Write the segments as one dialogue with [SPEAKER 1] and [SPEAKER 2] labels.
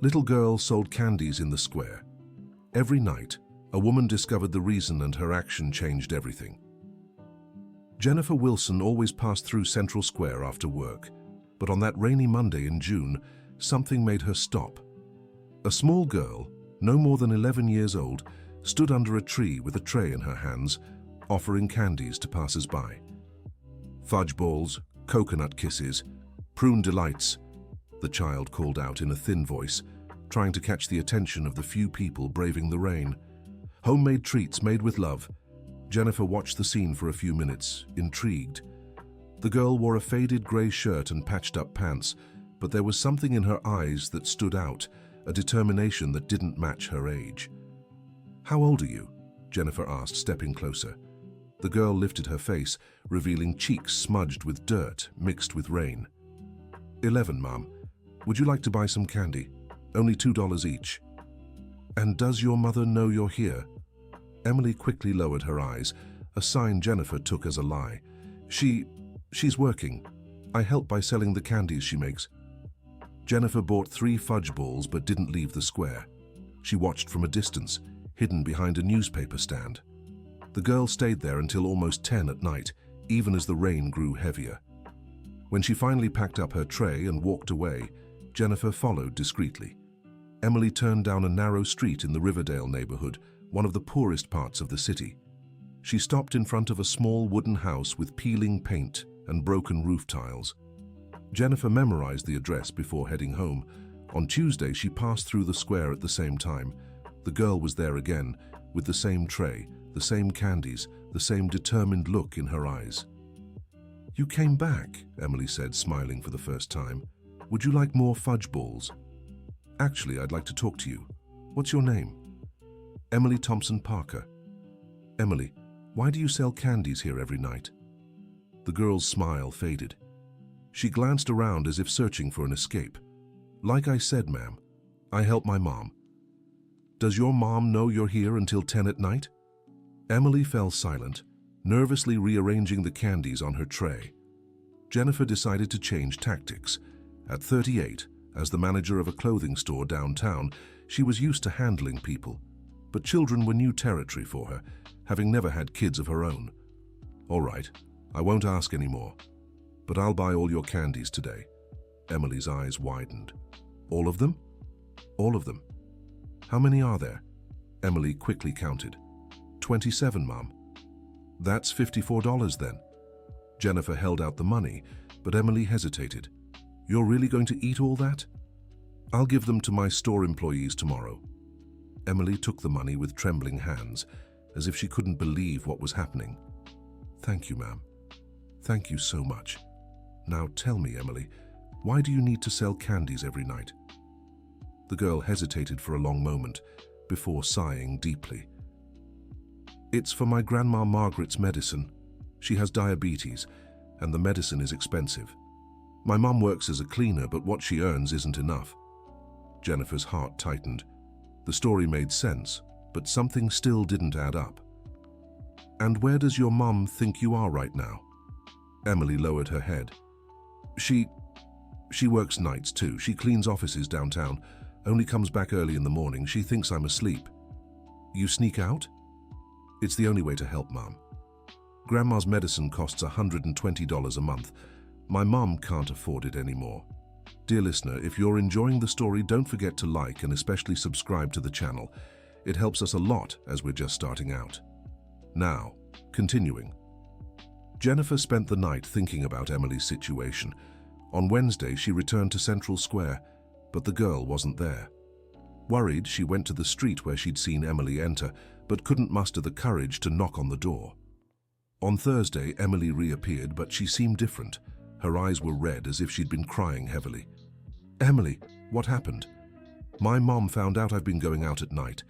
[SPEAKER 1] Little girl sold candies in the square. Every night, a woman discovered the reason and her action changed everything. Jennifer Wilson always passed through Central Square after work, but on that rainy Monday in June, something made her stop. A small girl, no more than 11 years old, stood under a tree with a tray in her hands, offering candies to passers-by. Fudge balls, coconut kisses, prune delights, the child called out in a thin voice, trying to catch the attention of the few people braving the rain. Homemade treats made with love. Jennifer watched the scene for a few minutes, intrigued. The girl wore a faded grey shirt and patched-up pants, but there was something in her eyes that stood out, a determination that didn't match her age. "How old are you?" Jennifer asked, stepping closer. The girl lifted her face, revealing cheeks smudged with dirt mixed with rain. 11, Mom. Would you like to buy some candy? Only $2 each. And does your mother know you're here? Emily quickly lowered her eyes, a sign Jennifer took as a lie. She's working. I help by selling the candies she makes. Jennifer bought 3 fudge balls but didn't leave the square. She watched from a distance, hidden behind a newspaper stand. The girl stayed there until almost 10 at night, even as the rain grew heavier. When she finally packed up her tray and walked away, Jennifer followed discreetly. Emily turned down a narrow street in the Riverdale neighborhood, one of the poorest parts of the city. She stopped in front of a small wooden house with peeling paint and broken roof tiles. Jennifer memorized the address before heading home. On Tuesday, she passed through the square at the same time. The girl was there again, with the same tray, the same candies, the same determined look in her eyes. "You came back," Emily said, smiling for the first time. "Would you like more fudge balls?" "Actually, I'd like to talk to you. What's your name?" "Emily Thompson Parker." "Emily, why do you sell candies here every night?" The girl's smile faded. She glanced around as if searching for an escape. "Like I said, ma'am, I help my mom." "Does your mom know you're here until 10 at night?" Emily fell silent, nervously rearranging the candies on her tray. Jennifer decided to change tactics. At 38, as the manager of a clothing store downtown, she was used to handling people. But children were new territory for her, having never had kids of her own. "All right, I won't ask anymore. But I'll buy all your candies today." Emily's eyes widened. "All of them?" "All of them." "How many are there?" Emily quickly counted. 27, Mom." "That's $54 then." Jennifer held out the money, but Emily hesitated. "You're really going to eat all that?" "I'll give them to my store employees tomorrow." Emily took the money with trembling hands, as if she couldn't believe what was happening. "Thank you, ma'am. Thank you so much. Now tell me, Emily, why do you need to sell candies every night?" The girl hesitated for a long moment, before sighing deeply. "It's for my Grandma Margaret's medicine. She has diabetes, and the medicine is expensive. My mom works as a cleaner, but what she earns isn't enough." Jennifer's heart tightened. The story made sense, but something still didn't add up. "And where does your mom think you are right now?" Emily lowered her head. She works nights too. She cleans offices downtown, only comes back early in the morning. She thinks I'm asleep." "You sneak out?" "It's the only way to help, Mom. Grandma's medicine costs $120 a month. My mom can't afford it anymore." Dear listener, if you're enjoying the story, don't forget to like and especially subscribe to the channel. It helps us a lot as we're just starting out. Now, continuing. Jennifer spent the night thinking about Emily's situation. On Wednesday, she returned to Central Square, but the girl wasn't there. Worried, she went to the street where she'd seen Emily enter, but couldn't muster the courage to knock on the door. On Thursday, Emily reappeared, but she seemed different. Her eyes were red, as if she'd been crying heavily. "Emily, what happened?" "My mom found out I've been going out at night.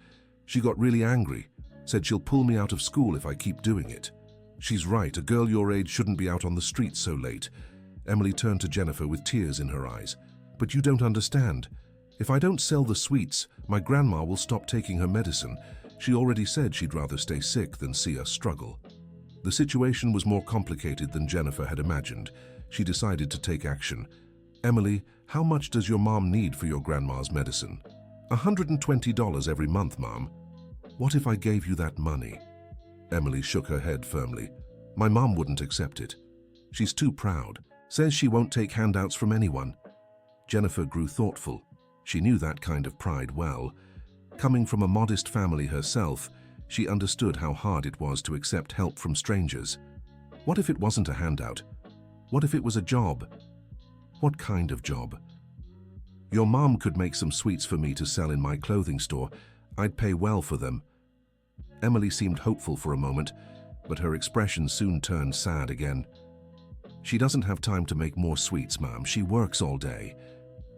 [SPEAKER 1] She got really angry, said she'll pull me out of school if I keep doing it. She's right, a girl your age shouldn't be out on the streets so late." Emily turned to Jennifer with tears in her eyes. "But you don't understand. If I don't sell the sweets, my grandma will stop taking her medicine. She already said she'd rather stay sick than see us struggle." The situation was more complicated than Jennifer had imagined. She decided to take action. "Emily, How much does your mom need for your grandma's medicine? $120 every month, Mom. What if I gave you that money? Emily shook her head firmly. My mom wouldn't accept it. She's too proud. Says she won't take handouts from anyone. Jennifer grew thoughtful. She knew that kind of pride well. Coming from a modest family herself, she understood how hard it was to accept help from strangers. What if it wasn't a handout? What if it was a job? What kind of job? Your mom could make some sweets for me to sell in my clothing store. I'd pay well for them. Emily seemed hopeful for a moment, but her expression soon turned sad again. She doesn't have time to make more sweets, Ma'am. She works all day.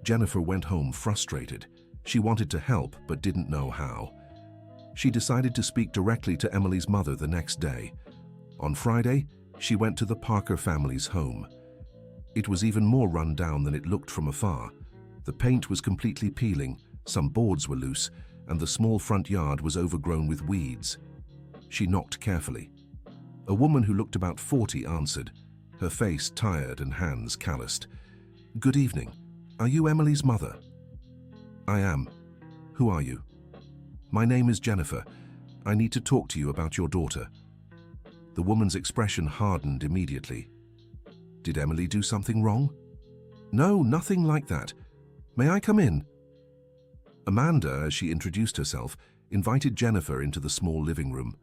[SPEAKER 1] Jennifer went home frustrated. She wanted to help, but didn't know how. She decided to speak directly to Emily's mother the next day. On Friday, she went to the Parker family's home. It was even more run down than it looked from afar. The paint was completely peeling, some boards were loose, and the small front yard was overgrown with weeds. She knocked carefully. A woman who looked about 40 answered, her face tired and hands calloused. Good evening. Are you Emily's mother? I am. Who are you? My name is Jennifer. I need to talk to you about your daughter. The woman's expression hardened immediately. Did Emily do something wrong? No, nothing like that. May I come in? Amanda, as she introduced herself, invited Jennifer into the small living room.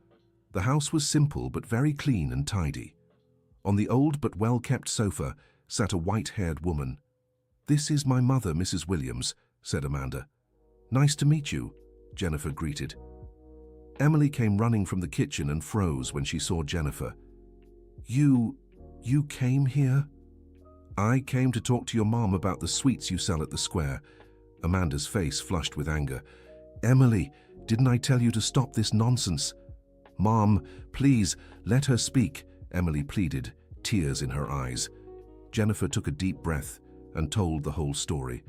[SPEAKER 1] The house was simple but very clean and tidy. On the old but well-kept sofa sat a white-haired woman. This is my mother, Mrs. Williams, said Amanda. Nice to meet you, Jennifer greeted. Emily came running from the kitchen and froze when she saw Jennifer. You came here? I came to talk to your mom about the sweets you sell at the square. Amanda's face flushed with anger. Emily, didn't I tell you to stop this nonsense? Mom, please, let her speak, Emily pleaded, tears in her eyes. Jennifer took a deep breath and told the whole story.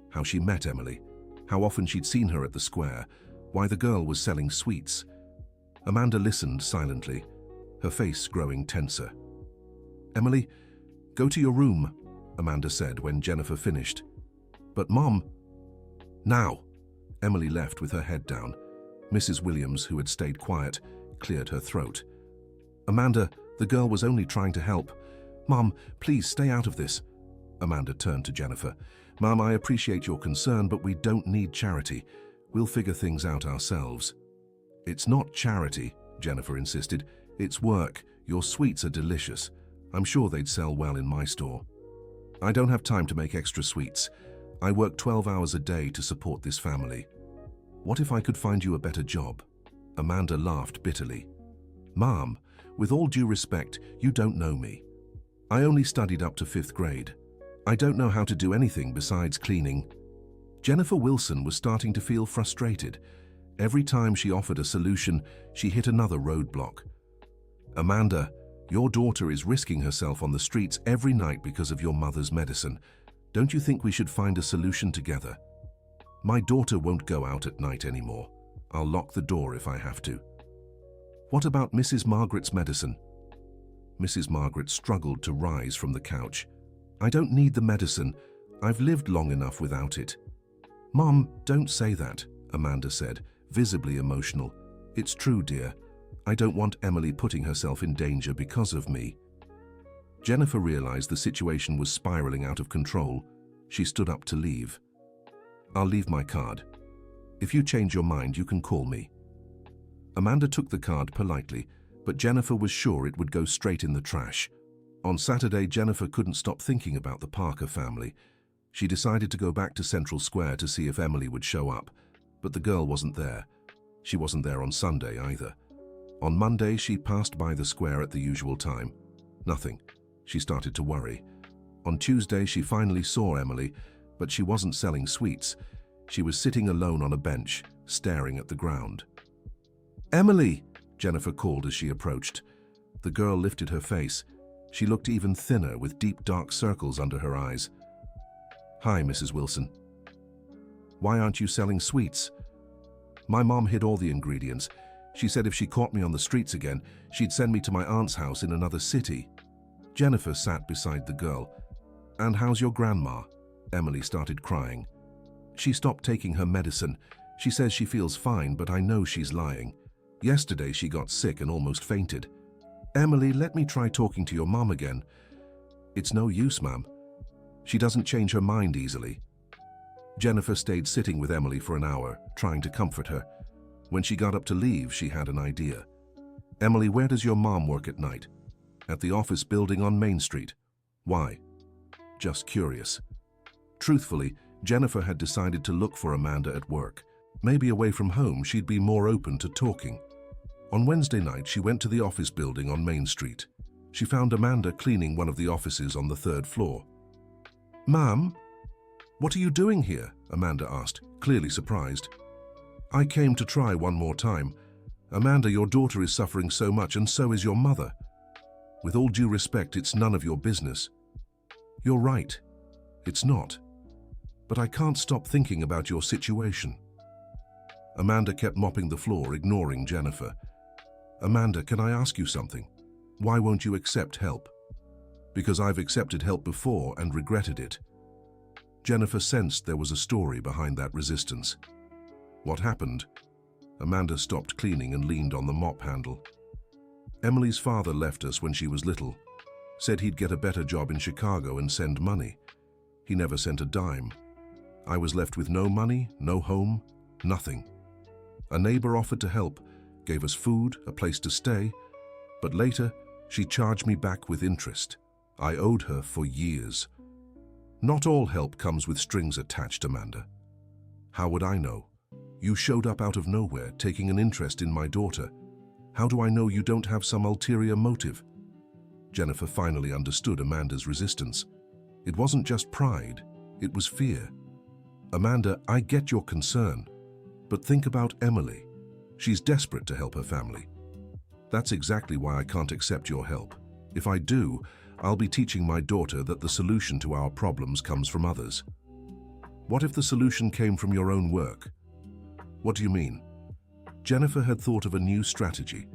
[SPEAKER 1] How she met Emily, how often she'd seen her at the square, why the girl was selling sweets. Amanda listened silently, her face growing tenser. Emily, go to your room, Amanda said when Jennifer finished. But Mom... Now! Emily left with her head down. Mrs. Williams, who had stayed quiet, cleared her throat. Amanda, the girl was only trying to help. Mom, please stay out of this. Amanda turned to Jennifer. Mom, I appreciate your concern, but we don't need charity. We'll figure things out ourselves. It's not charity, Jennifer insisted. It's work. Your sweets are delicious. I'm sure they'd sell well in my store. I don't have time to make extra sweets. I work 12 hours a day to support this family. What if I could find you a better job? Amanda laughed bitterly. Mom, with all due respect, you don't know me. I only studied up to 5th grade. I don't know how to do anything besides cleaning. Jennifer Wilson was starting to feel frustrated. Every time she offered a solution, she hit another roadblock. Amanda, your daughter is risking herself on the streets every night because of your mother's medicine. Don't you think we should find a solution together? My daughter won't go out at night anymore. I'll lock the door if I have to. What about Mrs. Margaret's medicine? Mrs. Margaret struggled to rise from the couch. I don't need the medicine. I've lived long enough without it. Mom, don't say that, Amanda said, visibly emotional. It's true, dear. I don't want Emily putting herself in danger because of me. Jennifer realized the situation was spiraling out of control. She stood up to leave. I'll leave my card. If you change your mind, you can call me. Amanda took the card politely, but Jennifer was sure it would go straight in the trash. On Saturday, Jennifer couldn't stop thinking about the Parker family. She decided to go back to Central Square to see if Emily would show up, but the girl wasn't there. She wasn't there on Sunday either. On Monday, she passed by the square at the usual time. Nothing. She started to worry. On Tuesday, she finally saw Emily, but she wasn't selling sweets. She was sitting alone on a bench, staring at the ground. Emily, Jennifer called as she approached. The girl lifted her face. She looked even thinner with deep dark circles under her eyes. Hi, Mrs. Wilson. Why aren't you selling sweets? My mom hid all the ingredients. She said if she caught me on the streets again, she'd send me to my aunt's house in another city. Jennifer sat beside the girl. And how's your grandma? Emily started crying. She stopped taking her medicine. She says she feels fine, but I know she's lying. Yesterday she got sick and almost fainted. Emily, let me try talking to your mom again. It's no use, ma'am. She doesn't change her mind easily. Jennifer stayed sitting with Emily for an hour, trying to comfort her. When she got up to leave, she had an idea. Emily, where does your mom work at night? At the office building on Main Street. Why? Just curious. Truthfully, Jennifer had decided to look for Amanda at work. Maybe away from home, she'd be more open to talking. On Wednesday night, she went to the office building on Main Street. She found Amanda cleaning one of the offices on the 3rd floor. Ma'am, what are you doing here? Amanda asked, clearly surprised. I came to try one more time. Amanda, your daughter is suffering so much, and so is your mother. With all due respect, it's none of your business. You're right. It's not. But I can't stop thinking about your situation. Amanda kept mopping the floor, ignoring Jennifer. Amanda, can I ask you something? Why won't you accept help? Because I've accepted help before and regretted it. Jennifer sensed there was a story behind that resistance. What happened? Amanda stopped cleaning and leaned on the mop handle. Emily's father left us when she was little. Said he'd get a better job in Chicago and send money. He never sent a dime. I was left with no money, no home, nothing. A neighbor offered to help, gave us food, a place to stay, but later she charged me back with interest. I owed her for years. Not all help comes with strings attached, Amanda. How would I know? You showed up out of nowhere, taking an interest in my daughter. How do I know you don't have some ulterior motive? Jennifer finally understood Amanda's resistance. It wasn't just pride, it was fear. Amanda, I get your concern, but think about Emily. She's desperate to help her family. That's exactly why I can't accept your help. If I do, I'll be teaching my daughter that the solution to our problems comes from others. What if the solution came from your own work? What do you mean? Jennifer had thought of a new strategy.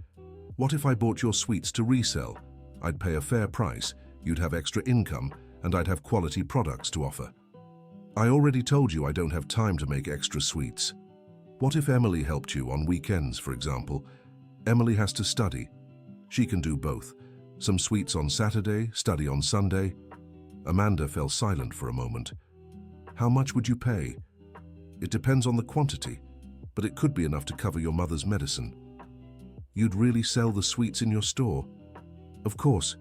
[SPEAKER 1] What if I bought your sweets to resell? I'd pay a fair price, you'd have extra income, and I'd have quality products to offer. I already told you I don't have time to make extra sweets. What if Emily helped you on weekends, for example? Emily has to study. She can do both. Some sweets on Saturday, study on Sunday. Amanda fell silent for a moment. How much would you pay? It depends on the quantity, but it could be enough to cover your mother's medicine. You'd really sell the sweets in your store? Of course.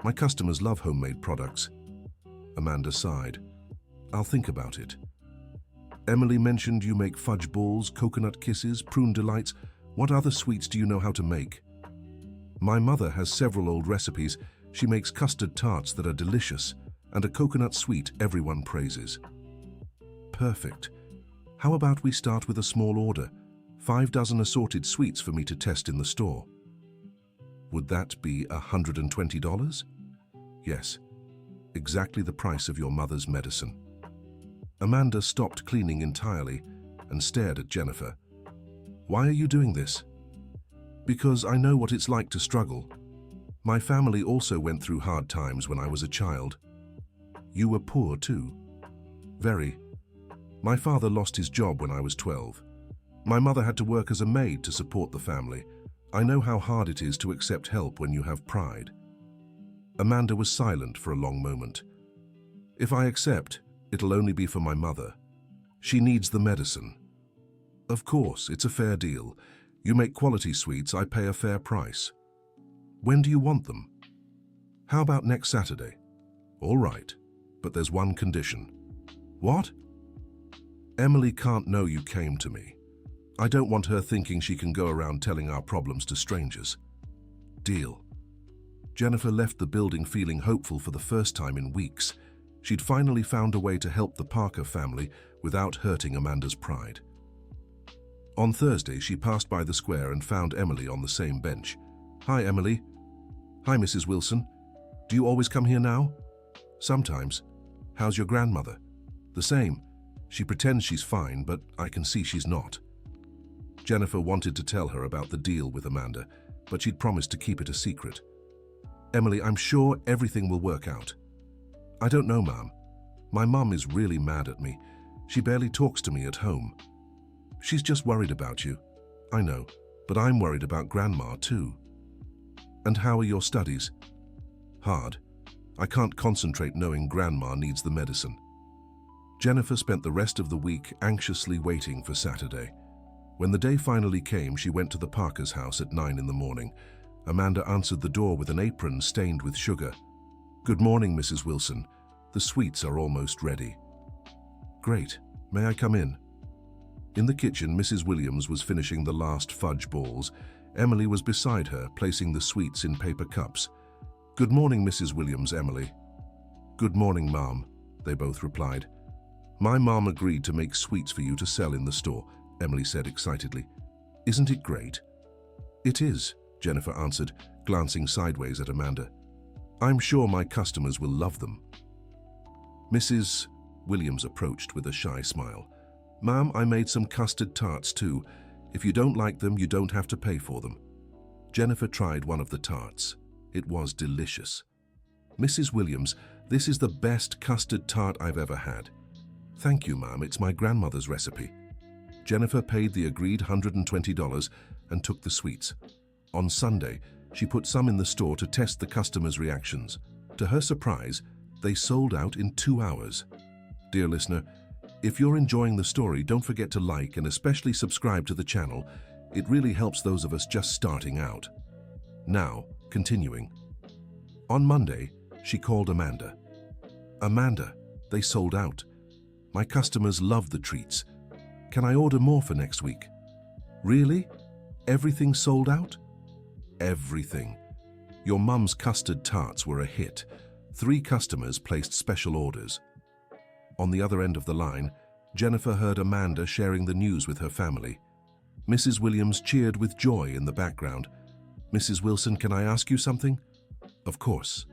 [SPEAKER 1] My customers love homemade products. Amanda sighed. I'll think about it. Emily mentioned you make fudge balls, coconut kisses, prune delights. What other sweets do you know how to make? My mother has several old recipes. She makes custard tarts that are delicious, and a coconut sweet everyone praises. Perfect. How about we start with a small order? 5 dozen assorted sweets for me to test in the store. Would that be $120? Yes, exactly the price of your mother's medicine. Amanda stopped cleaning entirely and stared at Jennifer. Why are you doing this? Because I know what it's like to struggle. My family also went through hard times when I was a child. You were poor too. Very. My father lost his job when I was 12. My mother had to work as a maid to support the family. I know how hard it is to accept help when you have pride. Amanda was silent for a long moment. If I accept, it'll only be for my mother. She needs the medicine. Of course, it's a fair deal. You make quality sweets, I pay a fair price. When do you want them? How about next Saturday? All right, but there's one condition. What? Emily can't know you came to me. I don't want her thinking she can go around telling our problems to strangers. Deal. Jennifer left the building feeling hopeful for the first time in weeks. She'd finally found a way to help the Parker family without hurting Amanda's pride. On Thursday, she passed by the square and found Emily on the same bench. Hi, Emily. Hi, Mrs. Wilson. Do you always come here now? Sometimes. How's your grandmother? The same. She pretends she's fine, but I can see she's not. Jennifer wanted to tell her about the deal with Amanda, but she'd promised to keep it a secret. Emily, I'm sure everything will work out. I don't know, ma'am. My mum is really mad at me. She barely talks to me at home. She's just worried about you. I know, but I'm worried about Grandma too. And how are your studies? Hard. I can't concentrate knowing Grandma needs the medicine. Jennifer spent the rest of the week anxiously waiting for Saturday. When the day finally came, she went to the Parker's house at 9 in the morning. Amanda answered the door with an apron stained with sugar. "Good morning, Mrs. Wilson. The sweets are almost ready." "Great. May I come in?" In the kitchen, Mrs. Williams was finishing the last fudge balls. Emily was beside her, placing the sweets in paper cups. "Good morning, Mrs. Williams, Emily." "Good morning, Mom," they both replied. "My mom agreed to make sweets for you to sell in the store," Emily said excitedly. "Isn't it great?" "It is," Jennifer answered, glancing sideways at Amanda. "I'm sure my customers will love them." Mrs. Williams approached with a shy smile. "Ma'am, I made some custard tarts too. If you don't like them, you don't have to pay for them." Jennifer tried one of the tarts. It was delicious. "Mrs. Williams, this is the best custard tart I've ever had." "Thank you, ma'am. It's my grandmother's recipe." Jennifer paid the agreed $120 and took the sweets. On Sunday, she put some in the store to test the customers' reactions. To her surprise, they sold out in 2 hours. Dear listener, if you're enjoying the story, don't forget to like and especially subscribe to the channel. It really helps those of us just starting out. Now, continuing. On Monday, she called Amanda. "Amanda, they sold out. My customers love the treats. Can I order more for next week?" "Really? Everything sold out?" "Everything. Your mum's custard tarts were a hit. 3 customers placed special orders." On the other end of the line, Jennifer heard Amanda sharing the news with her family. Mrs. Williams cheered with joy in the background. "Mrs. Wilson, can I ask you something?" "Of course."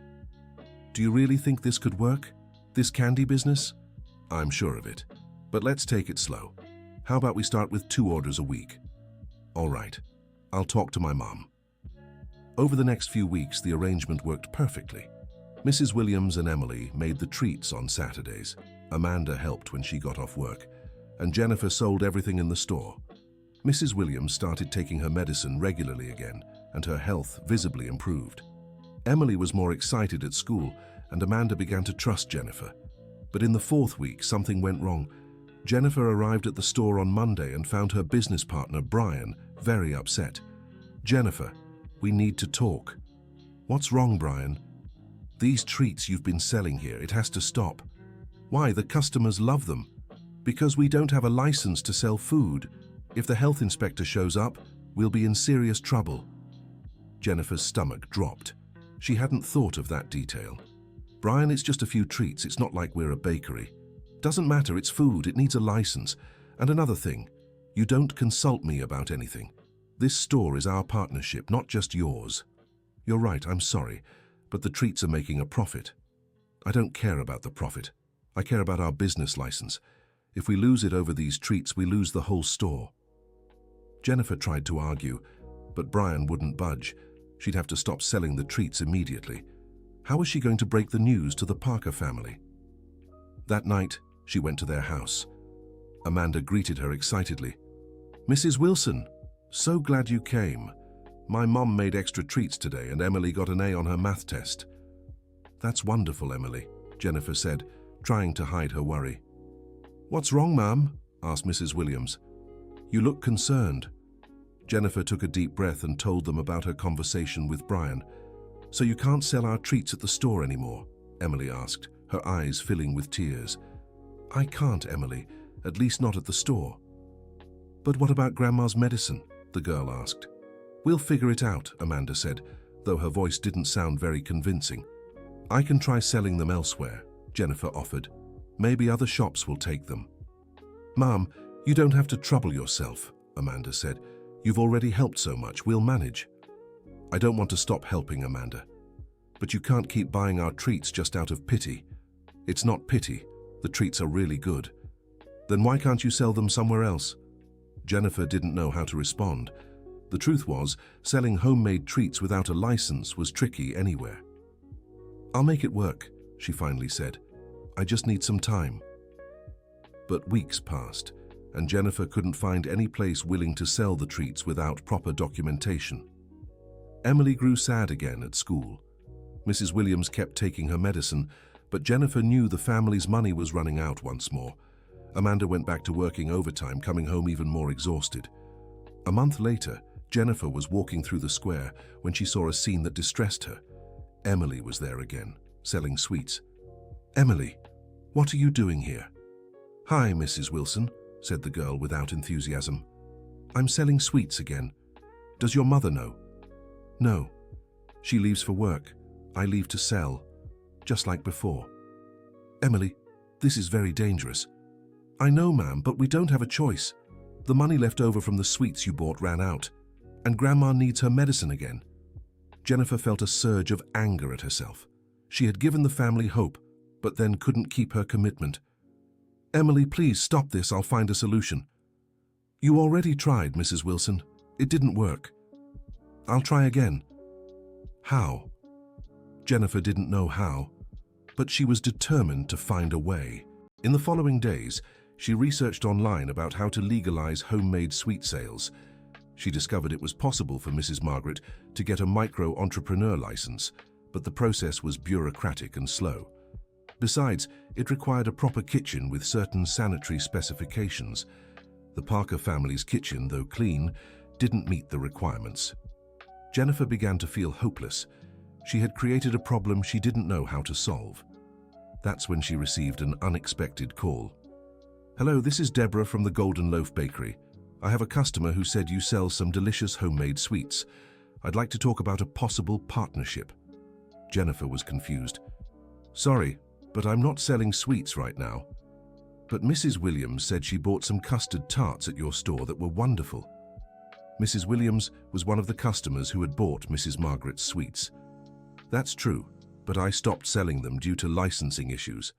[SPEAKER 1] "Do you really think this could work? This candy business?" "I'm sure of it. But let's take it slow. How about we start with 2 orders a week?" "All right. I'll talk to my mom." Over the next few weeks, the arrangement worked perfectly. Mrs. Williams and Emily made the treats on Saturdays. Amanda helped when she got off work, and Jennifer sold everything in the store. Mrs. Williams started taking her medicine regularly again, and her health visibly improved. Emily was more excited at school, and Amanda began to trust Jennifer. But in the 4th week, something went wrong. Jennifer arrived at the store on Monday and found her business partner, Brian, very upset. "Jennifer, we need to talk." "What's wrong, Brian?" "These treats you've been selling here, it has to stop." "Why? The customers love them." "Because we don't have a license to sell food. If the health inspector shows up, we'll be in serious trouble." Jennifer's stomach dropped. She hadn't thought of that detail. "Brian, it's just a few treats. It's not like we're a bakery." "Doesn't matter, it's food. It needs a license. And another thing, you don't consult me about anything. This store is our partnership, not just yours." "You're right, I'm sorry, but the treats are making a profit." "I don't care about the profit. I care about our business license. If we lose it over these treats, we lose the whole store." Jennifer tried to argue, but Brian wouldn't budge. She'd have to stop selling the treats immediately. How was she going to break the news to the Parker family? That night, she went to their house. Amanda greeted her excitedly. "Mrs. Wilson, so glad you came. My mom made extra treats today and Emily got an A on her math test." "That's wonderful, Emily," Jennifer said, trying to hide her worry. "What's wrong, Ma'am?" asked Mrs. Williams. "You look concerned." Jennifer took a deep breath and told them about her conversation with Brian. "So you can't sell our treats at the store anymore?" Emily asked, her eyes filling with tears. "I can't, Emily, at least not at the store." "But what about Grandma's medicine?" the girl asked. "We'll figure it out," Amanda said, though her voice didn't sound very convincing. "I can try selling them elsewhere," Jennifer offered. "Maybe other shops will take them." "Mom, you don't have to trouble yourself," Amanda said. "You've already helped so much, we'll manage." "I don't want to stop helping, Amanda. But you can't keep buying our treats just out of pity." "It's not pity. The treats are really good." "Then why can't you sell them somewhere else?" Jennifer didn't know how to respond. The truth was, selling homemade treats without a license was tricky anywhere. "I'll make it work," she finally said. I just need some time." But weeks passed, and Jennifer couldn't find any place willing to sell the treats without proper documentation. Emily grew sad again at school. Mrs. Williams kept taking her medicine, but Jennifer knew the family's money was running out once more. Amanda went back to working overtime, coming home even more exhausted. A month later, Jennifer was walking through the square when she saw a scene that distressed her. Emily was there again, selling sweets. "Emily, what are you doing here?" "Hi, Mrs. Wilson," said the girl without enthusiasm. "I'm selling sweets again. Does your mother know?" "No. She leaves for work. I leave to sell, just like before." "Emily, this is very dangerous." "I know, ma'am, but we don't have a choice. The money left over from the sweets you bought ran out, and Grandma needs her medicine again." Jennifer felt a surge of anger at herself. She had given the family hope, but then couldn't keep her commitment. "Emily, please stop this. I'll find a solution." "You already tried, Mrs. Wilson. It didn't work." "I'll try again." "How?" Jennifer didn't know how, but she was determined to find a way. In the following days, she researched online about how to legalize homemade sweet sales. She discovered it was possible for Mrs. Margaret to get a micro-entrepreneur license, but the process was bureaucratic and slow. Besides, it required a proper kitchen with certain sanitary specifications. The Parker family's kitchen, though clean, didn't meet the requirements. Jennifer began to feel hopeless. She had created a problem she didn't know how to solve. That's when she received an unexpected call. "Hello, this is Deborah from the Golden Loaf Bakery. I have a customer who said you sell some delicious homemade sweets. I'd like to talk about a possible partnership." Jennifer was confused. "Sorry, but I'm not selling sweets right now." "But Mrs. Williams said she bought some custard tarts at your store that were wonderful." Mrs. Williams was one of the customers who had bought Mrs. Margaret's sweets. "That's true, but I stopped selling them due to licensing issues."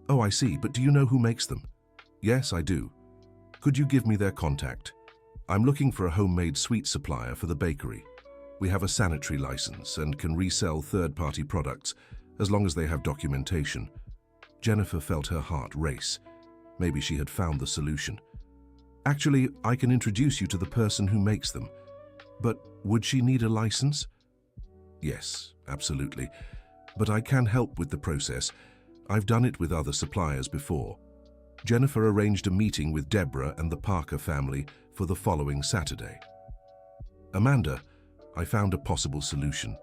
[SPEAKER 1] "Oh, I see, but do you know who makes them?" "Yes, I do." "Could you give me their contact? I'm looking for a homemade sweet supplier for the bakery. We have a sanitary license and can resell third-party products as long as they have documentation." Jennifer felt her heart race. Maybe she had found the solution. "Actually, I can introduce you to the person who makes them. But would she need a license?" "Yes, absolutely. But I can help with the process. I've done it with other suppliers before." Jennifer arranged a meeting with Deborah and the Parker family for the following Saturday. "Amanda, I found a possible solution,"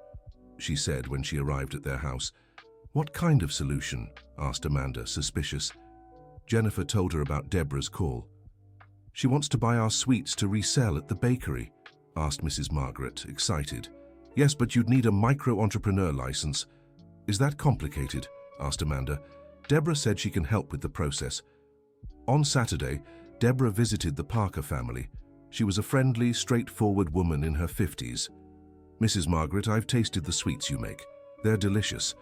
[SPEAKER 1] she said when she arrived at their house. "What kind of solution?" asked Amanda, suspicious. Jennifer told her about Deborah's call. "She wants to buy our sweets to resell at the bakery," asked Mrs. Margaret, excited. "Yes, but you'd need a micro-entrepreneur license." "Is that complicated?" asked Amanda. Deborah said she can help with the process. On Saturday, Deborah visited the Parker family. She was a friendly, straightforward woman in her 50s. "Mrs. Margaret, I've tasted the sweets you make. They're delicious.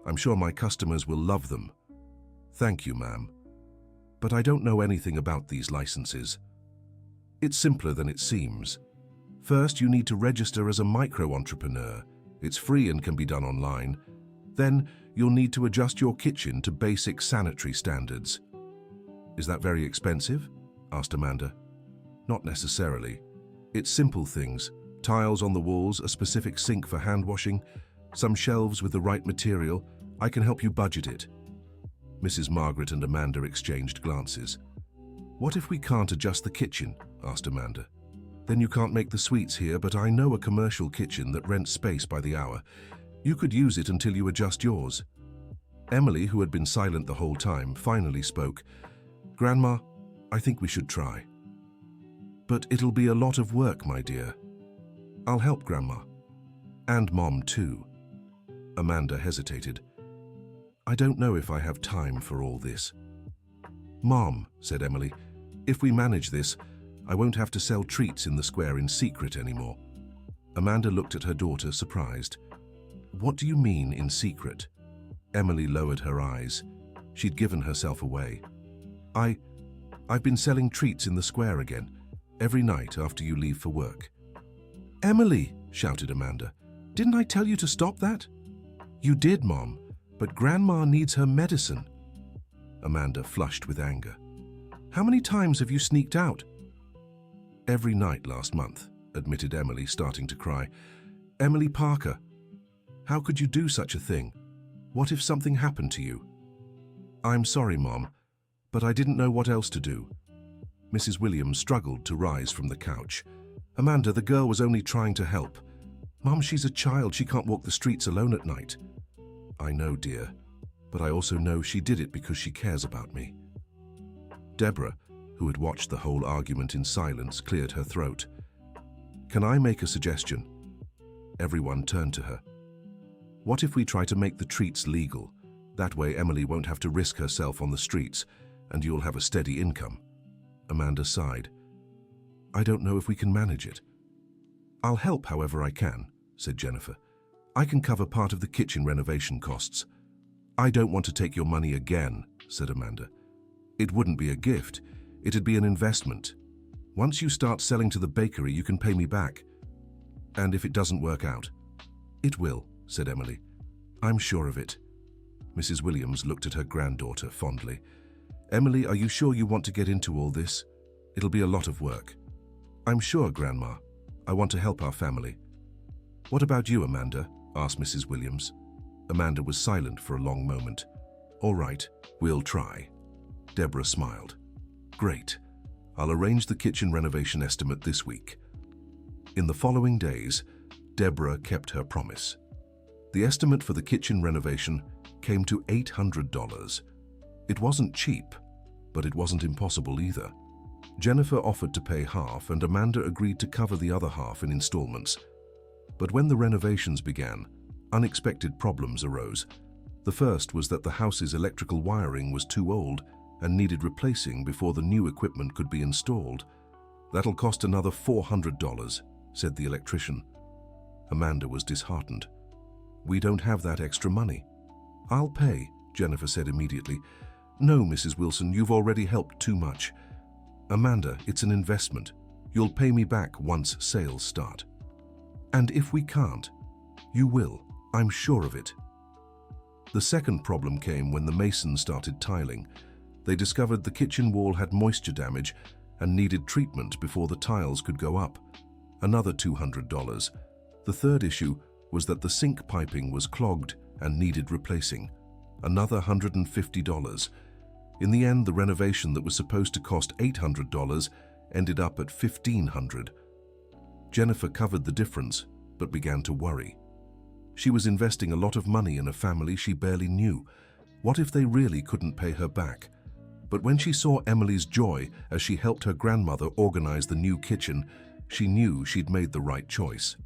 [SPEAKER 1] I'm sure my customers will love them." "Thank you, ma'am. But I don't know anything about these licenses." "It's simpler than it seems. First, you need to register as a micro-entrepreneur. It's free and can be done online. Then, you'll need to adjust your kitchen to basic sanitary standards." "Is that very expensive?" asked Amanda. "Not necessarily. It's simple things. Tiles on the walls, a specific sink for hand washing, some shelves with the right material. I can help you budget it." Mrs. Margaret and Amanda exchanged glances. "What if we can't adjust the kitchen?" asked Amanda. "Then you can't make the sweets here, but I know a commercial kitchen that rents space by the hour. You could use it until you adjust yours." Emily, who had been silent the whole time, finally spoke. "Grandma, I think we should try." "But it'll be a lot of work, my dear." "I'll help, Grandma. And Mom, too." Amanda hesitated. "I don't know if I have time for all this." "Mom," said Emily, "if we manage this, I won't have to sell treats in the square in secret anymore." Amanda looked at her daughter, surprised. "What do you mean, in secret?" Emily lowered her eyes. She'd given herself away. I've been selling treats in the square again, every night after you leave for work." "Emily," shouted Amanda, "didn't I tell you to stop that?" "You did, Mom, but Grandma needs her medicine." Amanda flushed with anger. "How many times have you sneaked out?" "Every night last month," admitted Emily, starting to cry. "Emily Parker, how could you do such a thing? What if something happened to you?" "I'm sorry, Mom, but I didn't know what else to do." Mrs. Williams struggled to rise from the couch. "Amanda, the girl was only trying to help. Mom, she's a child. She can't walk the streets alone at night." "I know, dear, but I also know she did it because she cares about me." Deborah, who had watched the whole argument in silence, cleared her throat. "Can I make a suggestion?" Everyone turned to her. "What if we try to make the treats legal? That way Emily won't have to risk herself on the streets, and you'll have a steady income." Amanda sighed. "I don't know if we can manage it." "I'll help however I can," said Jennifer. "I can cover part of the kitchen renovation costs." "I don't want to take your money again," said Amanda. "It wouldn't be a gift. It'd be an investment. Once you start selling to the bakery, you can pay me back. And if it doesn't work out—" "It will," said Emily. "I'm sure of it." Mrs. Williams looked at her granddaughter fondly. "Emily, are you sure you want to get into all this? It'll be a lot of work." "I'm sure, Grandma. I want to help our family." "What about you, Amanda?" asked Mrs. Williams. Amanda was silent for a long moment. "All right, we'll try." Deborah smiled. "Great. I'll arrange the kitchen renovation estimate this week." In the following days, Deborah kept her promise. The estimate for the kitchen renovation came to $800. It wasn't cheap, but it wasn't impossible either. Jennifer offered to pay half, and Amanda agreed to cover the other half in installments. But when the renovations began, unexpected problems arose. The first was that the house's electrical wiring was too old and needed replacing before the new equipment could be installed. "That'll cost another $400, said the electrician. Amanda was disheartened. "We don't have that extra money." "I'll pay," Jennifer said immediately. "No, Mrs. Wilson, you've already helped too much." "Amanda, it's an investment. You'll pay me back once sales start." "And if we can't?" "You will. I'm sure of it." The second problem came when the masons started tiling. They discovered the kitchen wall had moisture damage and needed treatment before the tiles could go up. Another $200. The third issue was that the sink piping was clogged and needed replacing. Another $150. In the end, the renovation that was supposed to cost $800 ended up at $1,500. Jennifer covered the difference, but began to worry. She was investing a lot of money in a family she barely knew. What if they really couldn't pay her back? But when she saw Emily's joy as she helped her grandmother organize the new kitchen, she knew she'd made the right choice.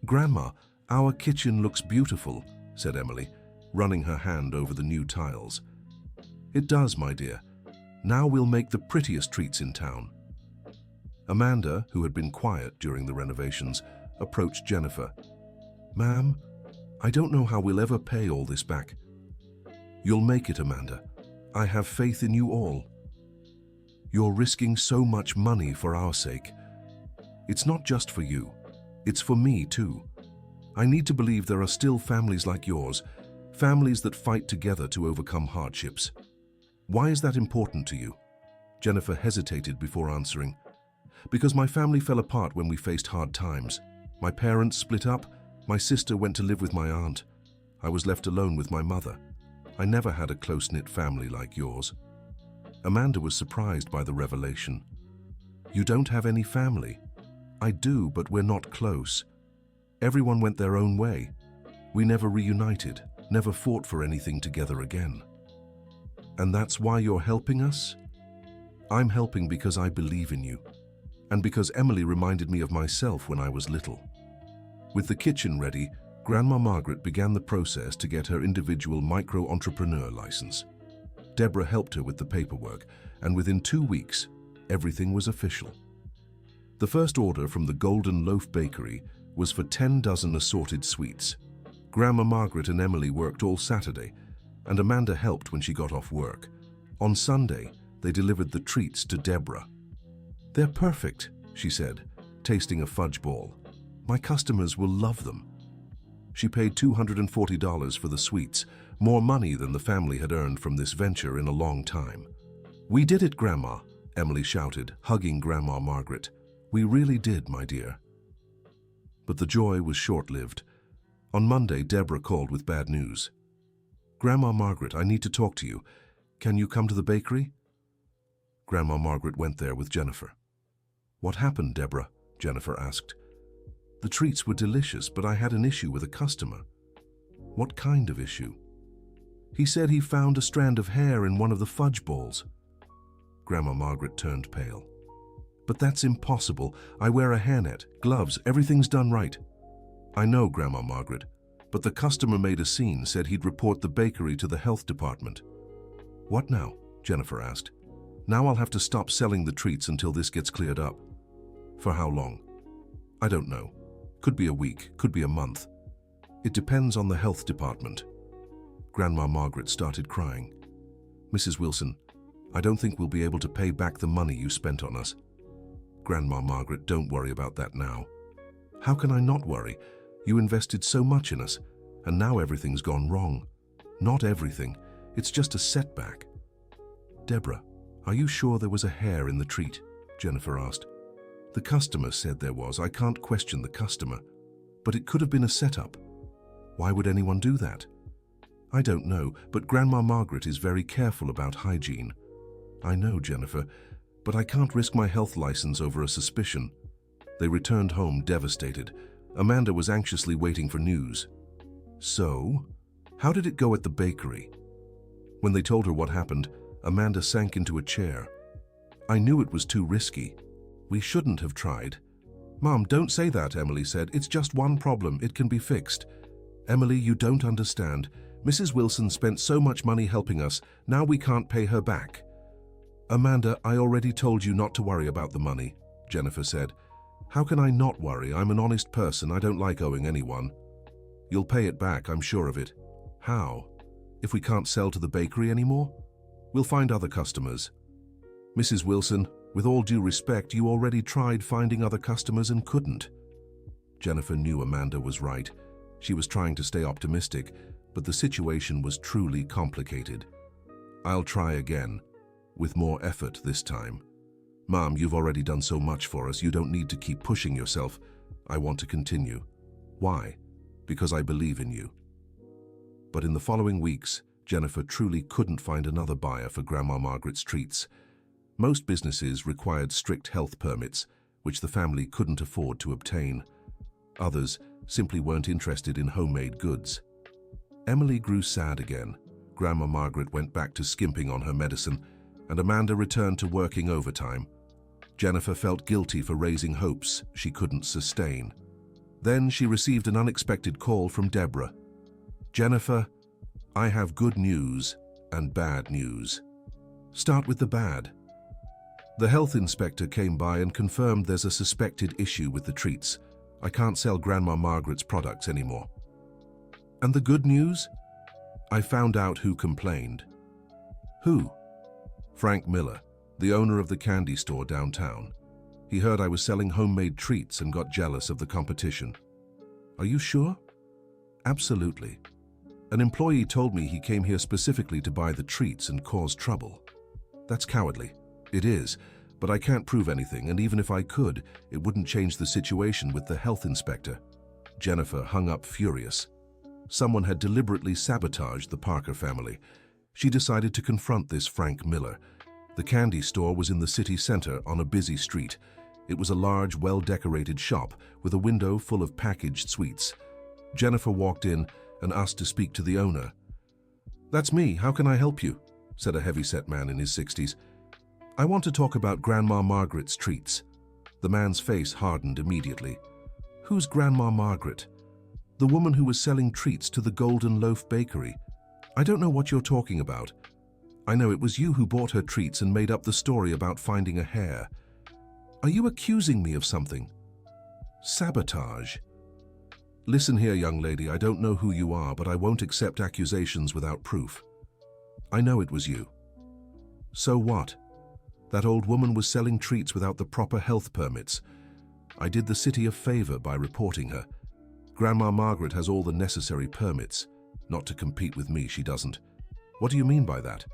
[SPEAKER 1] "Grandma, our kitchen looks beautiful," said Emily, running her hand over the new tiles. "It does, my dear. Now we'll make the prettiest treats in town." Amanda, who had been quiet during the renovations, approached Jennifer. "Ma'am, I don't know how we'll ever pay all this back." "You'll make it, Amanda. I have faith in you all. You're risking so much money for our sake. It's not just for you. It's for me, too. I need to believe there are still families like yours, families that fight together to overcome hardships." "Why is that important to you?" Jennifer hesitated before answering. "Because my family fell apart when we faced hard times. My parents split up. My sister went to live with my aunt. I was left alone with my mother. I never had a close-knit family like yours." Amanda was surprised by the revelation. "You don't have any family?" "I do, but we're not close. Everyone went their own way. We never reunited, never fought for anything together again." "And that's why you're helping us?" "I'm helping because I believe in you, and because Emily reminded me of myself when I was little." With the kitchen ready, Grandma Margaret began the process to get her individual micro-entrepreneur license. Deborah helped her with the paperwork, and within 2 weeks, everything was official. The first order from the Golden Loaf Bakery was for 10 dozen assorted sweets. Grandma Margaret and Emily worked all Saturday, and Amanda helped when she got off work. On Sunday, they delivered the treats to Deborah. "They're perfect," she said, tasting a fudge ball. "My customers will love them." She paid $240 for the sweets, more money than the family had earned from this venture in a long time. "We did it, Grandma," Emily shouted, hugging Grandma Margaret. "We really did, my dear." But the joy was short-lived. On Monday, Deborah called with bad news. "Grandma Margaret, I need to talk to you. Can you come to the bakery?" Grandma Margaret went there with Jennifer. "What happened, Deborah?" Jennifer asked. "The treats were delicious, but I had an issue with a customer." "What kind of issue?" "He said he found a strand of hair in one of the fudge balls." Grandma Margaret turned pale. "But that's impossible. I wear a hairnet, gloves, everything's done right." "I know, Grandma Margaret, but the customer made a scene, said he'd report the bakery to the health department." "What now?" Jennifer asked. "Now I'll have to stop selling the treats until this gets cleared up." "For how long?" "I don't know. Could be a week, could be a month. It depends on the health department." Grandma Margaret started crying. "Mrs. Wilson, I don't think we'll be able to pay back the money you spent on us." "Grandma Margaret, don't worry about that now." "How can I not worry? You invested so much in us, and now everything's gone wrong." "Not everything. It's just a setback." "Deborah, are you sure there was a hair in the treat?" Jennifer asked. "The customer said there was. I can't question the customer. But it could have been a setup." "Why would anyone do that?" "I don't know, but Grandma Margaret is very careful about hygiene." "I know, Jennifer, but I can't risk my health license over a suspicion." They returned home devastated. Amanda was anxiously waiting for news. "So, how did it go at the bakery?" When they told her what happened, Amanda sank into a chair. "I knew it was too risky. We shouldn't have tried." "Mom, don't say that," Emily said. "It's just one problem. It can be fixed." "Emily, you don't understand. Mrs. Wilson spent so much money helping us. Now we can't pay her back." "Amanda, I already told you not to worry about the money," Jennifer said. "How can I not worry? I'm an honest person. I don't like owing anyone." "You'll pay it back, I'm sure of it." "How? If we can't sell to the bakery anymore?" "We'll find other customers." "Mrs. Wilson, with all due respect, you already tried finding other customers and couldn't." Jennifer knew Amanda was right. She was trying to stay optimistic, but the situation was truly complicated. "I'll try again, with more effort this time." "Mom, you've already done so much for us. You don't need to keep pushing yourself." "I want to continue." "Why?" "Because I believe in you." But in the following weeks, Jennifer truly couldn't find another buyer for Grandma Margaret's treats. Most businesses required strict health permits, which the family couldn't afford to obtain. Others simply weren't interested in homemade goods. Emily grew sad again. Grandma Margaret went back to skimping on her medicine, and Amanda returned to working overtime. Jennifer felt guilty for raising hopes she couldn't sustain. Then she received an unexpected call from Deborah. "Jennifer, I have good news and bad news." "Start with the bad." "The health inspector came by and confirmed there's a suspected issue with the treats. I can't sell Grandma Margaret's products anymore." "And the good news?" "I found out who complained." "Who?" "Frank Miller, the owner of the candy store downtown. He heard I was selling homemade treats and got jealous of the competition." "Are you sure?" "Absolutely. An employee told me he came here specifically to buy the treats and cause trouble." "That's cowardly." "It is, but I can't prove anything, and even if I could, it wouldn't change the situation with the health inspector." Jennifer hung up furious. Someone had deliberately sabotaged the Parker family. She decided to confront this Frank Miller. The candy store was in the city center on a busy street. It was a large, well-decorated shop with a window full of packaged sweets. Jennifer walked in and asked to speak to the owner. "That's me. How can I help you?" said a heavy-set man in his 60s. "I want to talk about Grandma Margaret's treats." The man's face hardened immediately. "Who's Grandma Margaret?" "The woman who was selling treats to the Golden Loaf Bakery." "I don't know what you're talking about." "I know it was you who bought her treats and made up the story about finding a hair." "Are you accusing me of something?" "Sabotage." "Listen here, young lady, I don't know who you are, but I won't accept accusations without proof." "I know it was you." "So what?" "That old woman was selling treats without the proper health permits. I did the city a favor by reporting her. Grandma Margaret has all the necessary permits. Not to compete with me, she doesn't. What do you mean by that?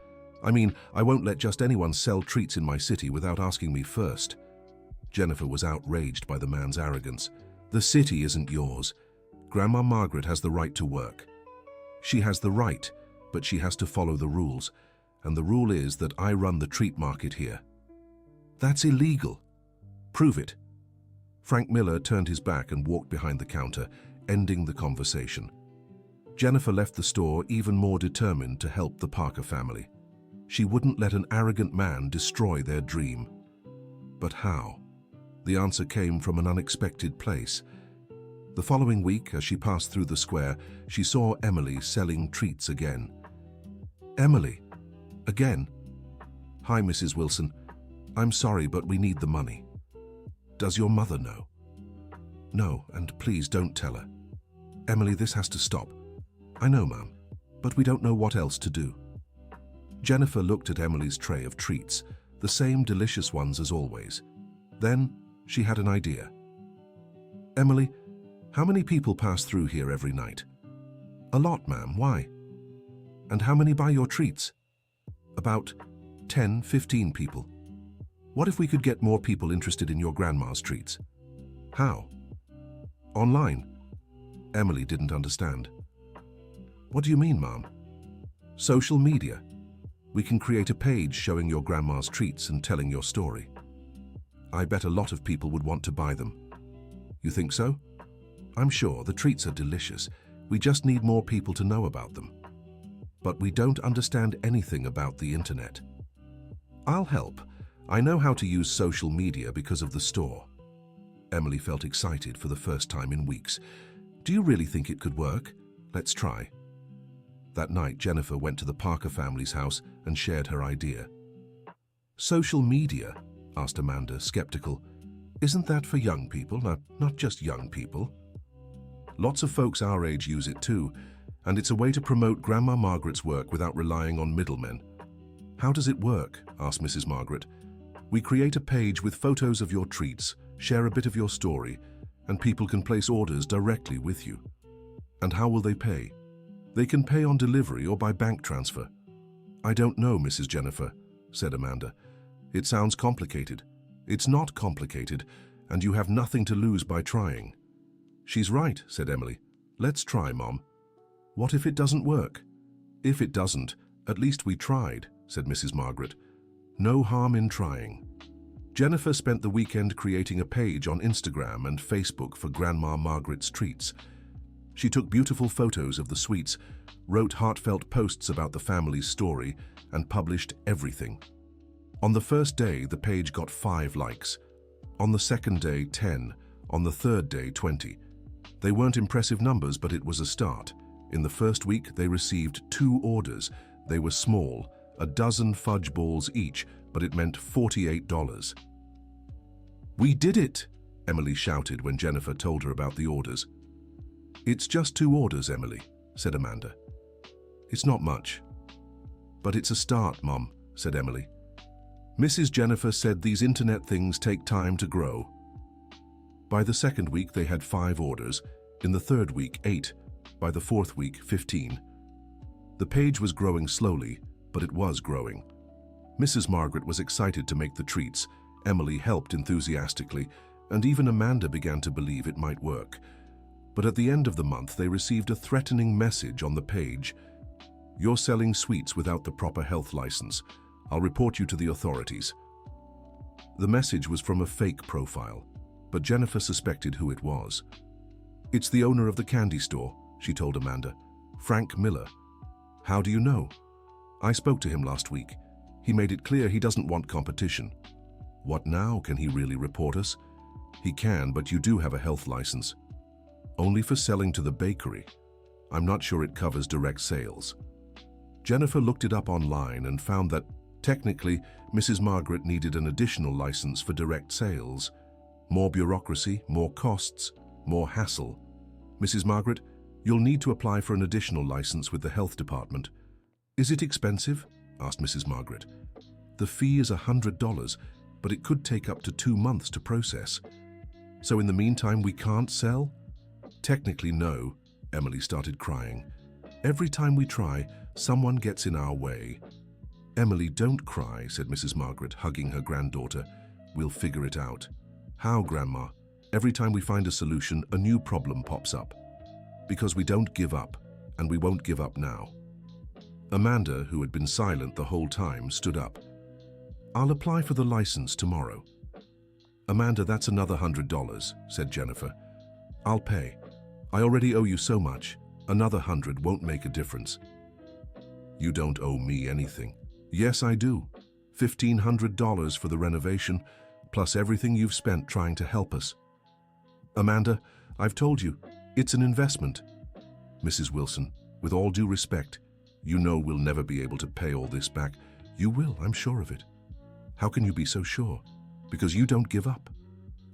[SPEAKER 1] I mean, I won't let just anyone sell treats in my city without asking me first. Jennifer was outraged by the man's arrogance. The city isn't yours. Grandma Margaret has the right to work. She has the right, but she has to follow the rules. And the rule is that I run the treat market here. That's illegal. Prove it. Frank Miller turned his back and walked behind the counter, ending the conversation. Jennifer left the store even more determined to help the Parker family. She wouldn't let an arrogant man destroy their dream. But how? The answer came from an unexpected place. The following week, as she passed through the square, she saw Emily selling treats again. Emily? Again? Hi, Mrs. Wilson. I'm sorry, but we need the money. Does your mother know? No, and please don't tell her. Emily, this has to stop. I know, Ma'am, but we don't know what else to do. Jennifer looked at Emily's tray of treats, the same delicious ones as always. Then she had an idea. Emily, how many people pass through here every night? A lot, ma'am. Why? And how many buy your treats? About 10, 15 people. What if we could get more people interested in your grandma's treats? How? Online. Emily didn't understand. What do you mean, Mom? Social media. We can create a page showing your grandma's treats and telling your story. I bet a lot of people would want to buy them. You think so? I'm sure the treats are delicious. We just need more people to know about them. But we don't understand anything about the internet. I'll help. I know how to use social media because of the store. Emily felt excited for the first time in weeks. Do you really think it could work? Let's try. That night, Jennifer went to the Parker family's house and shared her idea. Social media? Asked Amanda, skeptical. Isn't that for young people? Not just young people. Lots of folks our age use it too, and it's a way to promote Grandma Margaret's work without relying on middlemen. How does it work? Asked Mrs. Margaret. We create a page with photos of your treats, share a bit of your story, and people can place orders directly with you. And how will they pay? They can pay on delivery or by bank transfer. I don't know, Mrs. Jennifer, said Amanda. It sounds complicated. It's not complicated, and you have nothing to lose by trying. She's right, said Emily. Let's try, Mom. What if it doesn't work? If it doesn't, at least we tried, said Mrs. Margaret. No harm in trying. Jennifer spent the weekend creating a page on Instagram and Facebook for Grandma Margaret's treats. She took beautiful photos of the sweets, wrote heartfelt posts about the family's story, and published everything. On the first day, the page got 5 likes. On the second day, 10. On the third day, 20. They weren't impressive numbers, but it was a start. In the first week, they received 2 orders. They were small, a dozen fudge balls each, but it meant $48. We did it, Emily shouted when Jennifer told her about the orders. It's just 2 orders, Emily, said Amanda. It's not much. But it's a start, Mom, said Emily. Mrs. Jennifer said these internet things take time to grow. By the second week, they had 5 orders. In the third week, 8. By the fourth week, 15. The page was growing slowly, but it was growing. Mrs. Margaret was excited to make the treats. Emily helped enthusiastically, and even Amanda began to believe it might work. But at the end of the month, they received a threatening message on the page. You're selling sweets without the proper health license. I'll report you to the authorities. The message was from a fake profile, but Jennifer suspected who it was. It's the owner of the candy store, she told Amanda. Frank Miller. How do you know? I spoke to him last week. He made it clear he doesn't want competition. What now? Can he really report us? He can, but you do have a health license. Only for selling to the bakery. I'm not sure it covers direct sales. Jennifer looked it up online and found that, technically, Mrs. Margaret needed an additional license for direct sales. More bureaucracy, more costs, more hassle. Mrs. Margaret, you'll need to apply for an additional license with the health department. Is it expensive? Asked Mrs. Margaret. The fee is $100, but it could take up to 2 months to process. So in the meantime, we can't sell? Technically, no. Emily started crying. Every time we try, someone gets in our way. Emily, don't cry, said Mrs. Margaret, hugging her granddaughter. We'll figure it out. How, Grandma? Every time we find a solution, a new problem pops up. Because we don't give up, and we won't give up now. Amanda, who had been silent the whole time, stood up. I'll apply for the license tomorrow. Amanda, that's another $100, said Jennifer. I'll pay. I already owe you so much. Another 100 won't make a difference. You don't owe me anything. Yes, I do. $1,500 for the renovation, plus everything you've spent trying to help us. Amanda, I've told you, it's an investment. Mrs. Wilson, with all due respect, you know we'll never be able to pay all this back. You will, I'm sure of it. How can you be so sure? Because you don't give up.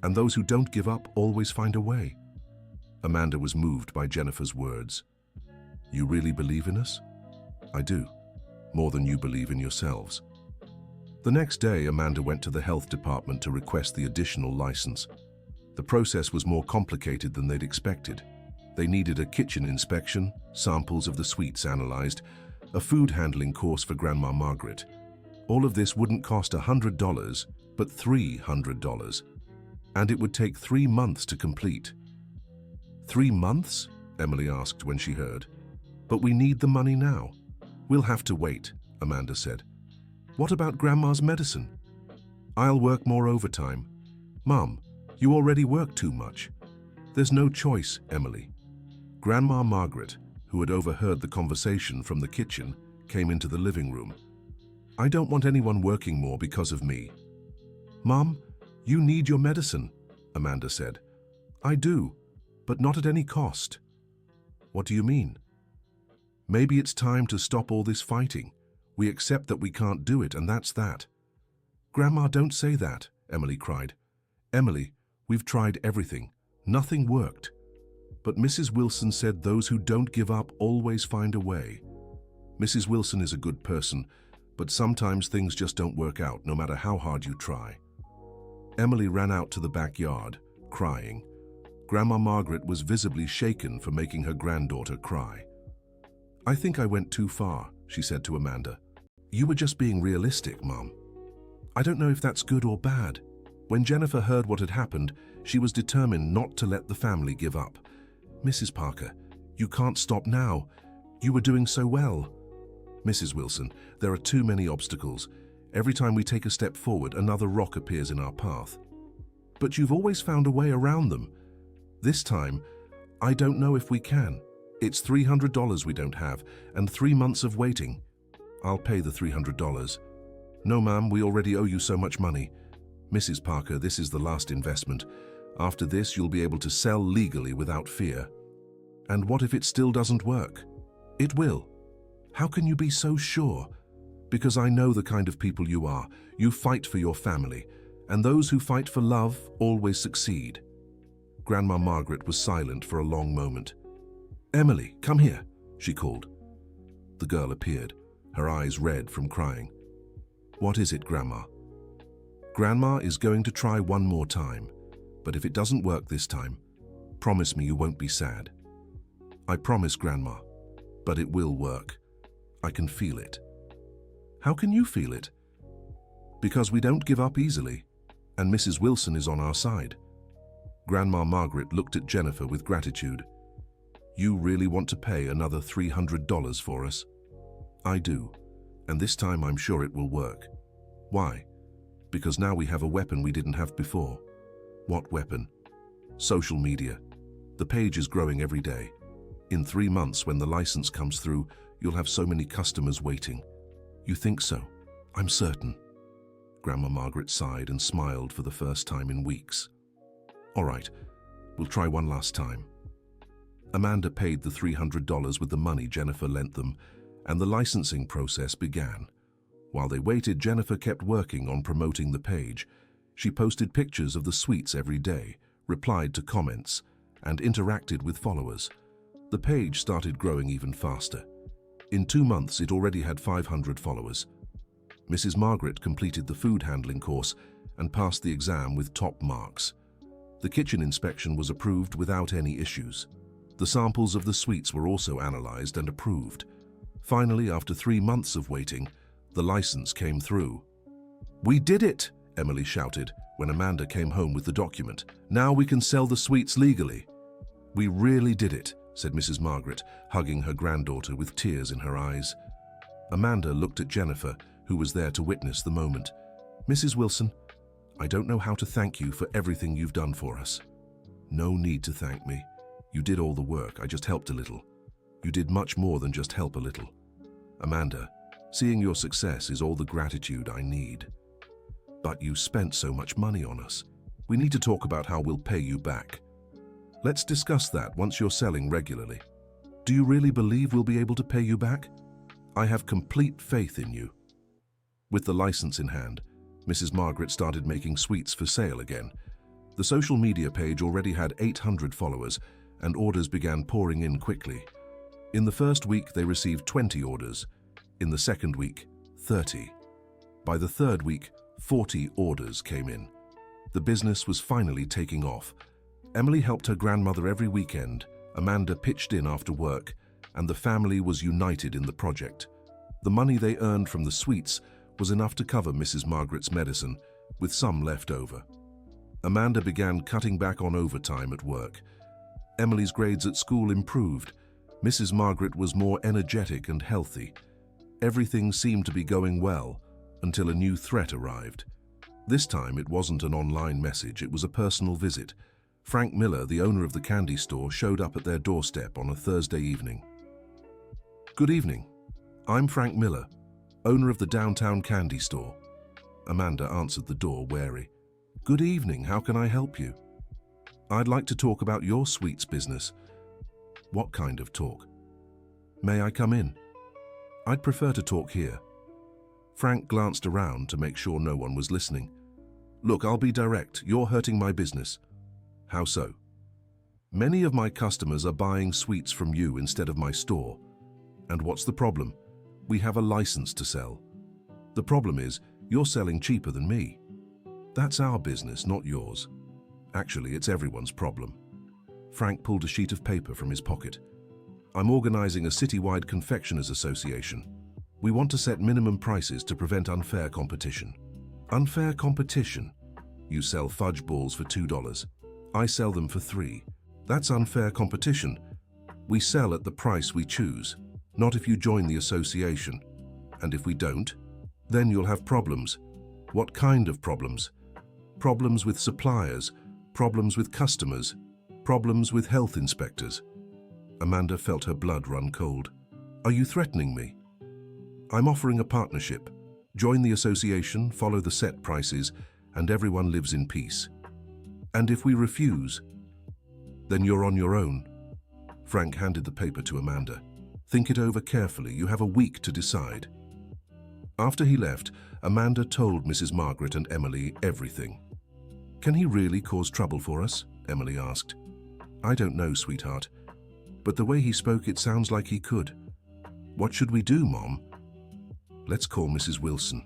[SPEAKER 1] And those who don't give up always find a way. Amanda was moved by Jennifer's words. You really believe in us? I do. More than you believe in yourselves. The next day, Amanda went to the health department to request the additional license. The process was more complicated than they'd expected. They needed a kitchen inspection, samples of the sweets analyzed, a food handling course for Grandma Margaret. All of this wouldn't cost $100, but $300. And it would take 3 months to complete. 3 months? Emily asked when she heard. But we need the money now. We'll have to wait, Amanda said. What about Grandma's medicine? I'll work more overtime. Mom, you already work too much. There's no choice, Emily. Grandma Margaret, who had overheard the conversation from the kitchen, came into the living room. I don't want anyone working more because of me. Mom, you need your medicine, Amanda said. I do, but not at any cost. What do you mean? Maybe it's time to stop all this fighting. We accept that we can't do it, and that's that. Grandma, don't say that, Emily cried. Emily, we've tried everything. Nothing worked. But Mrs. Wilson said those who don't give up always find a way. Mrs. Wilson is a good person, but sometimes things just don't work out, no matter how hard you try. Emily ran out to the backyard, crying. Grandma Margaret was visibly shaken for making her granddaughter cry. I think I went too far, she said to Amanda. You were just being realistic, Mom. I don't know if that's good or bad. When Jennifer heard what had happened, she was determined not to let the family give up. Mrs. Parker, you can't stop now. You were doing so well. Mrs. Wilson, there are too many obstacles. Every time we take a step forward, another rock appears in our path. But you've always found a way around them. This time, I don't know if we can. It's $300 we don't have, and 3 months of waiting. I'll pay the $300. No, ma'am, we already owe you so much money. Mrs. Parker, this is the last investment. After this, you'll be able to sell legally without fear. And what if it still doesn't work? It will. How can you be so sure? Because I know the kind of people you are. You fight for your family, and those who fight for love always succeed. Grandma Margaret was silent for a long moment. Emily, come here, she called. The girl appeared, her eyes red from crying. What is it, Grandma? Grandma is going to try one more time, but if it doesn't work this time, promise me you won't be sad. I promise, Grandma, but it will work. I can feel it. How can you feel it? Because we don't give up easily, and Mrs. Wilson is on our side. Grandma Margaret looked at Jennifer with gratitude. You really want to pay another $300 for us? I do, and this time I'm sure it will work. Why? Because now we have a weapon we didn't have before. What weapon? Social media. The page is growing every day. In 3 months, when the license comes through, you'll have so many customers waiting. You think so? I'm certain. Grandma Margaret sighed and smiled for the first time in weeks. All right, we'll try one last time. Amanda paid the $300 with the money Jennifer lent them, and the licensing process began. While they waited, Jennifer kept working on promoting the page. She posted pictures of the sweets every day, replied to comments, and interacted with followers. The page started growing even faster. In 2 months, it already had 500 followers. Mrs. Margaret completed the food handling course and passed the exam with top marks. The kitchen inspection was approved without any issues. The samples of the sweets were also analyzed and approved. Finally, after 3 months of waiting, the license came through. "We did it!" Emily shouted when Amanda came home with the document. "Now we can sell the sweets legally." "We really did it," said Mrs. Margaret, hugging her granddaughter with tears in her eyes. Amanda looked at Jennifer, who was there to witness the moment. "Mrs. Wilson, I don't know how to thank you for everything you've done for us." "No need to thank me. You did all the work, I just helped a little." "You did much more than just help a little. Amanda, seeing your success is all the gratitude I need. But you spent so much money on us. We need to talk about how we'll pay you back. Let's discuss that once you're selling regularly. Do you really believe we'll be able to pay you back? I have complete faith in you." With the license in hand, Mrs. Margaret started making sweets for sale again. The social media page already had 800 followers, and orders began pouring in quickly. In the first week, they received 20 orders. In the second week, 30. By the third week, 40 orders came in. The business was finally taking off. Emily helped her grandmother every weekend, Amanda pitched in after work, and the family was united in the project. The money they earned from the sweets was enough to cover Mrs. Margaret's medicine, with some left over. Amanda began cutting back on overtime at work. Emily's grades at school improved. Mrs. Margaret was more energetic and healthy. Everything seemed to be going well until a new threat arrived. This time it wasn't an online message, it was a personal visit. Frank Miller, the owner of the candy store, showed up at their doorstep on a Thursday evening. "Good evening. I'm Frank Miller, owner of the downtown candy store." Amanda answered the door, wary. "Good evening, how can I help you?" "I'd like to talk about your sweets business." "What kind of talk?" "May I come in?" "I'd prefer to talk here." Frank glanced around to make sure no one was listening. "Look, I'll be direct. You're hurting my business." "How so?" "Many of my customers are buying sweets from you instead of my store. And what's the problem? We have a license to sell. The problem is, you're selling cheaper than me. That's our business, not yours. Actually, it's everyone's problem." Frank pulled a sheet of paper from his pocket. "I'm organizing a citywide confectioners association. We want to set minimum prices to prevent unfair competition." "Unfair competition? You sell fudge balls for $2. I sell them for $3. That's unfair competition. We sell at the price we choose, not if you join the association. And if we don't, then you'll have problems." "What kind of problems?" "Problems with suppliers, problems with customers, problems with health inspectors." Amanda felt her blood run cold. "Are you threatening me?" "I'm offering a partnership. Join the association, follow the set prices, and everyone lives in peace. And if we refuse, then you're on your own." Frank handed the paper to Amanda. "Think it over carefully. You have a week to decide." After he left, Amanda told Mrs. Margaret and Emily everything. "Can he really cause trouble for us?" Emily asked. "I don't know, sweetheart. But the way he spoke, it sounds like he could." "What should we do, Mom?" "Let's call Mrs. Wilson."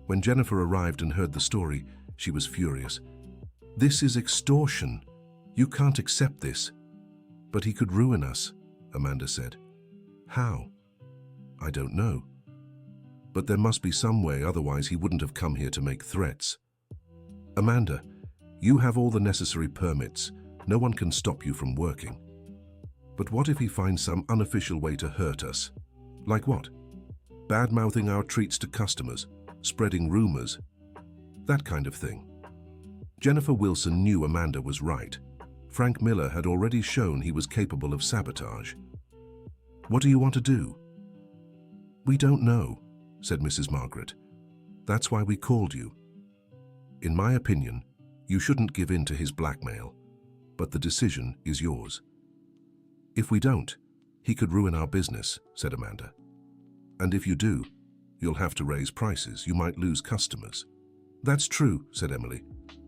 [SPEAKER 1] When Jennifer arrived and heard the story, she was furious. "This is extortion. You can't accept this." "But he could ruin us," Amanda said. "How?" "I don't know. But there must be some way, otherwise he wouldn't have come here to make threats." "Amanda, you have all the necessary permits. No one can stop you from working. But what if he finds some unofficial way to hurt us? Like what? Bad-mouthing our treats to customers, spreading rumors, that kind of thing." Jennifer Wilson knew Amanda was right. Frank Miller had already shown he was capable of sabotage. "What do you want to do?" "We don't know," said Mrs. Margaret. "That's why we called you. In my opinion, you shouldn't give in to his blackmail, but the decision is yours." "If we don't, he could ruin our business," said Amanda. "And if you do, you'll have to raise prices. You might lose customers." "That's true," said Emily.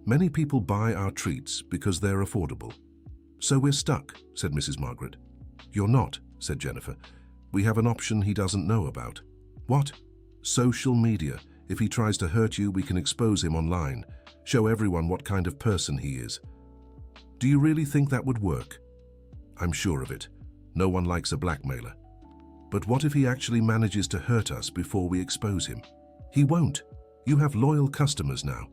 [SPEAKER 1] "Many people buy our treats because they're affordable." "So we're stuck," said Mrs. Margaret. "You're not," said Jennifer. "We have an option he doesn't know about." "What?" "Social media. If he tries to hurt you, we can expose him online, show everyone what kind of person he is. Do you really think that would work? I'm sure of it. No one likes a blackmailer. But what if he actually manages to hurt us before we expose him? He won't. You have loyal customers now.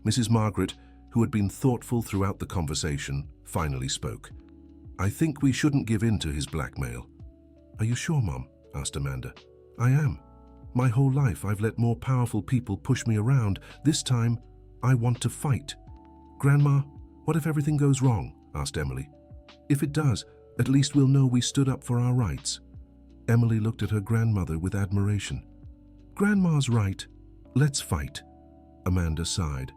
[SPEAKER 1] Mrs. Margaret, who had been thoughtful throughout the conversation, finally spoke. I think we shouldn't give in to his blackmail. Are you sure, Mom? Asked Amanda. I am. My whole life I've let more powerful people push me around. This time, I want to fight. Grandma, what if everything goes wrong? Asked Emily. If it does, at least we'll know we stood up for our rights. Emily looked at her grandmother with admiration. Grandma's right. Let's fight. Amanda sighed.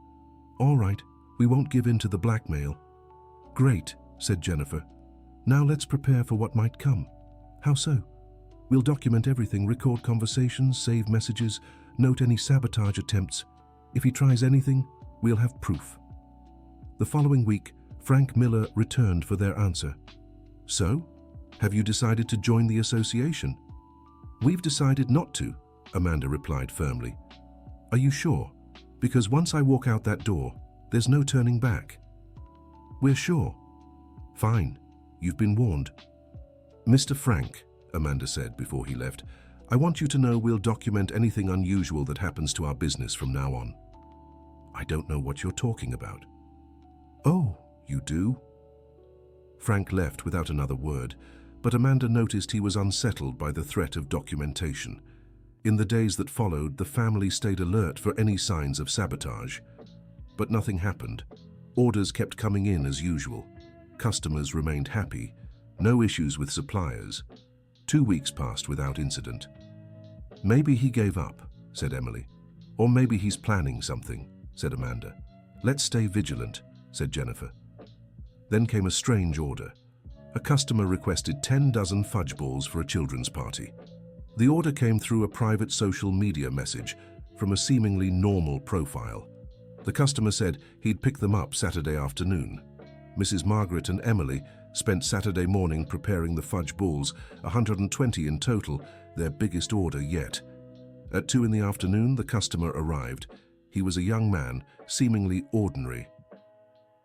[SPEAKER 1] All right, we won't give in to the blackmail. Great, said Jennifer. Now let's prepare for what might come. How so? We'll document everything, record conversations, save messages, note any sabotage attempts. If he tries anything, we'll have proof. The following week, Frank Miller returned for their answer. So, have you decided to join the association? We've decided not to, Amanda replied firmly. Are you sure? Because once I walk out that door, there's no turning back. We're sure. Fine, you've been warned. Mr. Frank, Amanda said before he left, I want you to know we'll document anything unusual that happens to our business from now on. I don't know what you're talking about. Oh, you do? Frank left without another word, but Amanda noticed he was unsettled by the threat of documentation. In the days that followed, the family stayed alert for any signs of sabotage. But nothing happened. Orders kept coming in as usual. Customers remained happy. No issues with suppliers. 2 weeks passed without incident. Maybe he gave up, said Emily. Or maybe he's planning something, said Amanda. Let's stay vigilant, said Jennifer. Then came a strange order. A customer requested 10 dozen fudge balls for a children's party. The order came through a private social media message from a seemingly normal profile. The customer said he'd pick them up Saturday afternoon. Mrs. Margaret and Emily spent Saturday morning preparing the fudge balls, 120 in total, their biggest order yet. At 2 in the afternoon, the customer arrived. He was a young man, seemingly ordinary.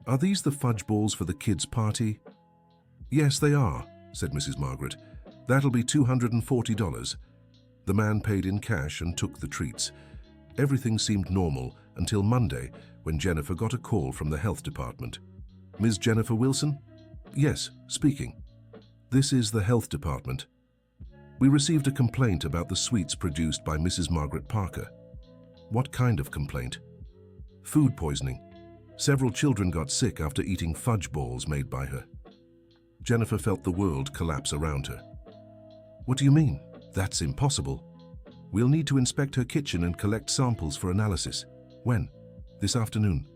[SPEAKER 1] Are these the fudge balls for the kids' party? Yes, they are, said Mrs. Margaret. That'll be $240. The man paid in cash and took the treats. Everything seemed normal until Monday, when Jennifer got a call from the health department. Ms. Jennifer Wilson? Yes, speaking. This is the health department. We received a complaint about the sweets produced by Mrs. Margaret Parker. What kind of complaint? Food poisoning. Several children got sick after eating fudge balls made by her. Jennifer felt the world collapse around her. What do you mean? That's impossible. We'll need to inspect her kitchen and collect samples for analysis. When? This afternoon.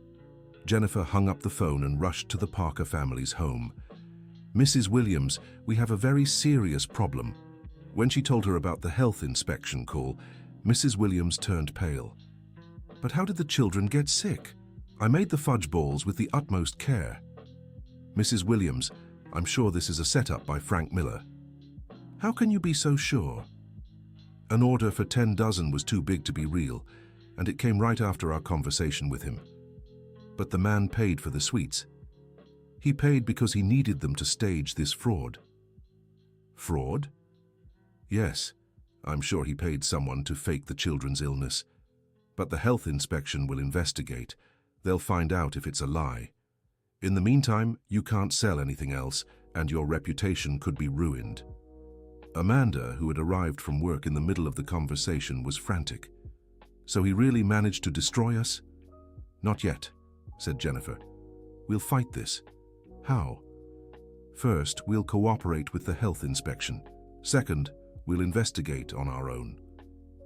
[SPEAKER 1] Jennifer hung up the phone and rushed to the Parker family's home. Mrs. Williams, we have a very serious problem. When she told her about the health inspection call, Mrs. Williams turned pale. But how did the children get sick? I made the fudge balls with the utmost care. Mrs. Williams, I'm sure this is a setup by Frank Miller. How can you be so sure? An order for 10 dozen was too big to be real, and it came right after our conversation with him. But the man paid for the sweets. He paid because he needed them to stage this fraud. Fraud? Yes, I'm sure he paid someone to fake the children's illness. But the health inspection will investigate. They'll find out if it's a lie. In the meantime, you can't sell anything else, and your reputation could be ruined. Amanda, who had arrived from work in the middle of the conversation, was frantic. So he really managed to destroy us? Not yet, said Jennifer. We'll fight this. How? First, we'll cooperate with the health inspection. Second, we'll investigate on our own.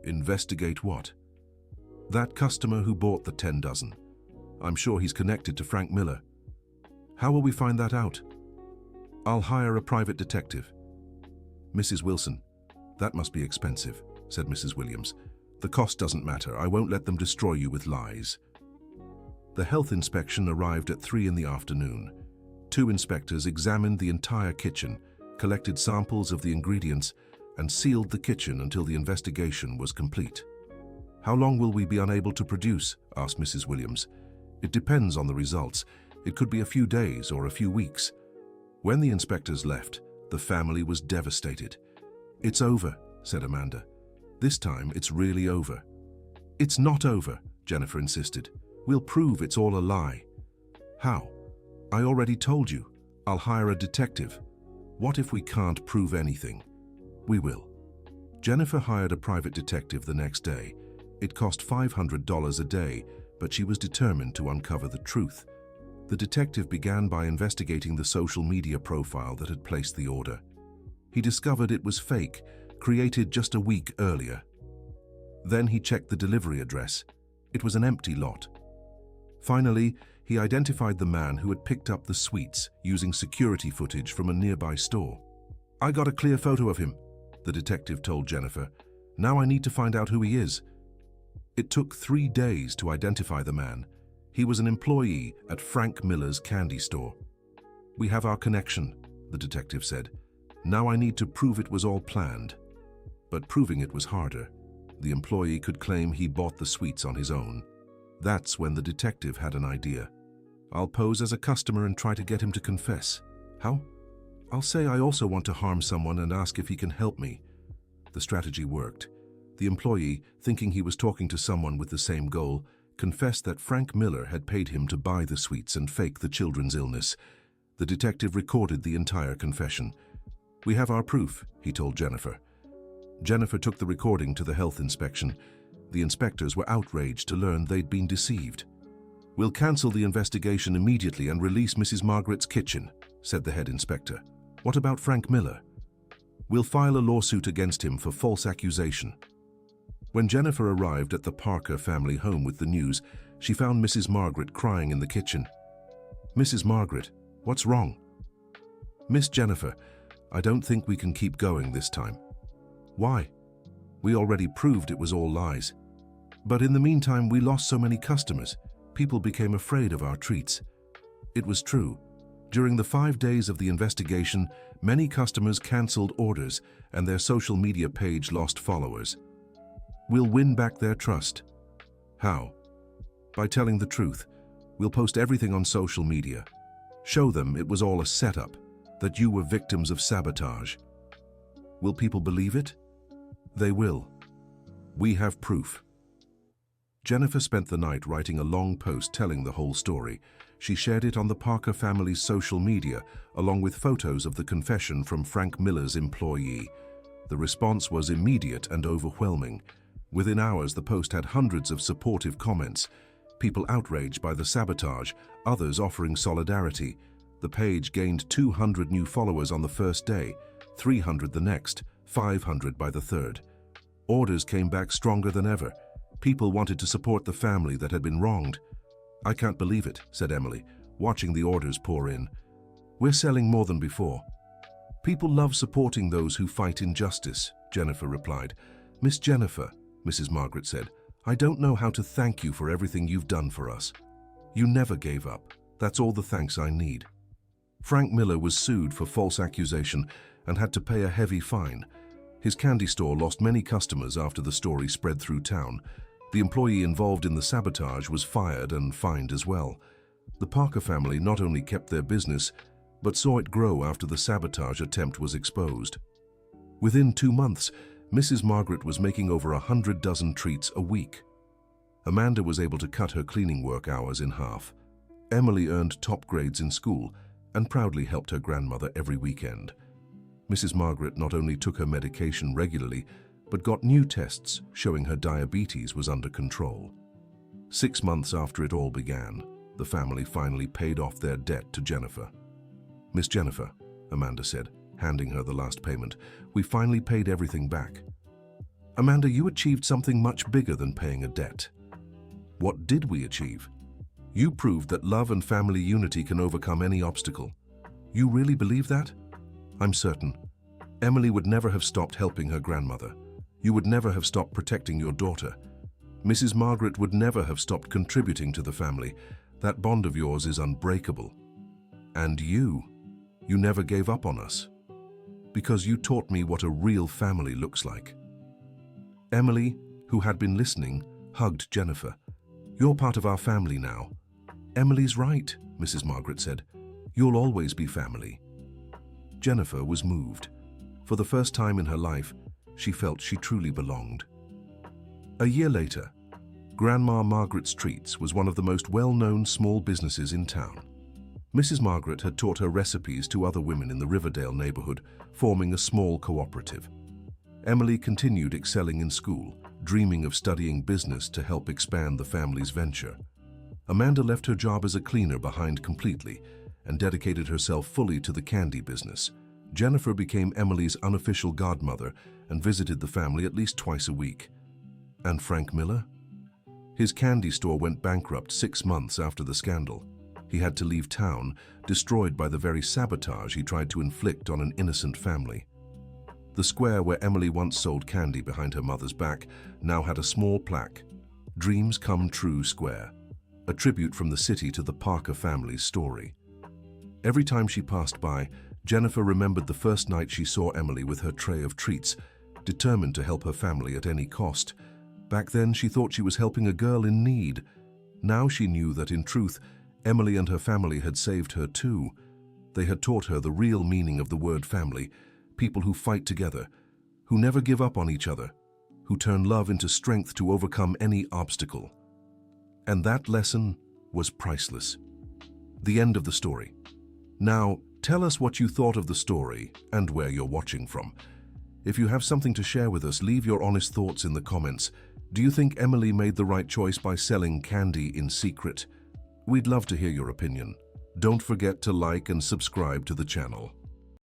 [SPEAKER 1] Investigate what? That customer who bought the 10 dozen. I'm sure he's connected to Frank Miller. How will we find that out? I'll hire a private detective. Mrs. Wilson, that must be expensive, said Mrs. Williams. The cost doesn't matter. I won't let them destroy you with lies. The health inspection arrived at 3 in the afternoon. 2 inspectors examined the entire kitchen, collected samples of the ingredients, and sealed the kitchen until the investigation was complete. How long will we be unable to produce? Asked Mrs. Williams. It depends on the results. It could be a few days or a few weeks. When the inspectors left, the family was devastated. "It's over," said Amanda. "This time it's really over." "It's not over," Jennifer insisted. "We'll prove it's all a lie." "How?" "I already told you. I'll hire a detective." "What if we can't prove anything?" "We will." Jennifer hired a private detective the next day. It cost $500 a day, but she was determined to uncover the truth. The detective began by investigating the social media profile that had placed the order. He discovered it was fake, created just a week earlier. Then he checked the delivery address. It was an empty lot. Finally, he identified the man who had picked up the sweets using security footage from a nearby store. "I got a clear photo of him," the detective told Jennifer. "Now I need to find out who he is." It took 3 days to identify the man. He was an employee at Frank Miller's candy store. "We have our connection," the detective said. "Now I need to prove it was all planned." But proving it was harder. The employee could claim he bought the sweets on his own. That's when the detective had an idea. "I'll pose as a customer and try to get him to confess." "How?" "I'll say I also want to harm someone and ask if he can help me." The strategy worked. The employee, thinking he was talking to someone with the same goal, confessed that Frank Miller had paid him to buy the sweets and fake the children's illness. The detective recorded the entire confession. "We have our proof," he told Jennifer. Jennifer took the recording to the health inspection. The inspectors were outraged to learn they'd been deceived. "We'll cancel the investigation immediately and release Mrs. Margaret's kitchen," said the head inspector. "What about Frank Miller?" "We'll file a lawsuit against him for false accusation." When Jennifer arrived at the Parker family home with the news, she found Mrs. Margaret crying in the kitchen. "Mrs. Margaret, what's wrong?" "Miss Jennifer, I don't think we can keep going this time." "Why?" "We already proved it was all lies. But in the meantime, we lost so many customers. People became afraid of our treats." It was true. During the 5 days of the investigation, many customers canceled orders and their social media page lost followers. "We'll win back their trust." "How?" "By telling the truth. We'll post everything on social media. Show them it was all a setup, that you were victims of sabotage." "Will people believe it?" "They will. We have proof." Jennifer spent the night writing a long post telling the whole story. She shared it on the Parker family's social media, along with photos of the confession from Frank Miller's employee. The response was immediate and overwhelming. Within hours, the post had hundreds of supportive comments. People outraged by the sabotage, others offering solidarity. The page gained 200 new followers on the first day, 300 the next, 500 by the third. Orders came back stronger than ever. People wanted to support the family that had been wronged. "I can't believe it," said Emily, watching the orders pour in. "We're selling more than before." "People love supporting those who fight injustice," Jennifer replied. "Miss Jennifer," Mrs. Margaret said, "I don't know how to thank you for everything you've done for us. You never gave up. That's all the thanks I need." Frank Miller was sued for false accusation and had to pay a heavy fine. His candy store lost many customers after the story spread through town. The employee involved in the sabotage was fired and fined as well. The Parker family not only kept their business, but saw it grow after the sabotage attempt was exposed. Within 2 months, Mrs. Margaret was making over 100 dozen treats a week. Amanda was able to cut her cleaning work hours in half. Emily earned top grades in school and proudly helped her grandmother every weekend. Mrs. Margaret not only took her medication regularly, but got new tests showing her diabetes was under control. 6 months after it all began, the family finally paid off their debt to Jennifer. "Miss Jennifer," Amanda said, handing her the last payment, "we finally paid everything back." "Amanda, you achieved something much bigger than paying a debt." "What did we achieve?" "You proved that love and family unity can overcome any obstacle." "You really believe that?" "I'm certain. Emily would never have stopped helping her grandmother. You would never have stopped protecting your daughter. Mrs. Margaret would never have stopped contributing to the family. That bond of yours is unbreakable. And you never gave up on us. Because you taught me what a real family looks like." Emily, who had been listening, hugged Jennifer. "You're part of our family now. "Emily's right," Mrs. Margaret said. "You'll always be family." Jennifer was moved. For the first time in her life, she felt she truly belonged. A year later, Grandma Margaret's Treats was one of the most well-known small businesses in town. Mrs. Margaret had taught her recipes to other women in the Riverdale neighborhood, forming a small cooperative. Emily continued excelling in school, dreaming of studying business to help expand the family's venture. Amanda left her job as a cleaner behind completely and dedicated herself fully to the candy business. Jennifer became Emily's unofficial godmother and visited the family at least twice a week. And Frank Miller? His candy store went bankrupt 6 months after the scandal. He had to leave town, destroyed by the very sabotage he tried to inflict on an innocent family. The square where Emily once sold candy behind her mother's back now had a small plaque, "Dreams Come True Square," a tribute from the city to the Parker family's story. Every time she passed by, Jennifer remembered the first night she saw Emily with her tray of treats, determined to help her family at any cost. Back then, she thought she was helping a girl in need. Now she knew that, in truth, Emily and her family had saved her too. They had taught her the real meaning of the word family, people who fight together, who never give up on each other, who turn love into strength to overcome any obstacle. And that lesson was priceless. The end of the story. Now, tell us what you thought of the story and where you're watching from. If you have something to share with us, leave your honest thoughts in the comments. Do you think Emily made the right choice by selling candy in secret? We'd love to hear your opinion. Don't forget to like and subscribe to the channel.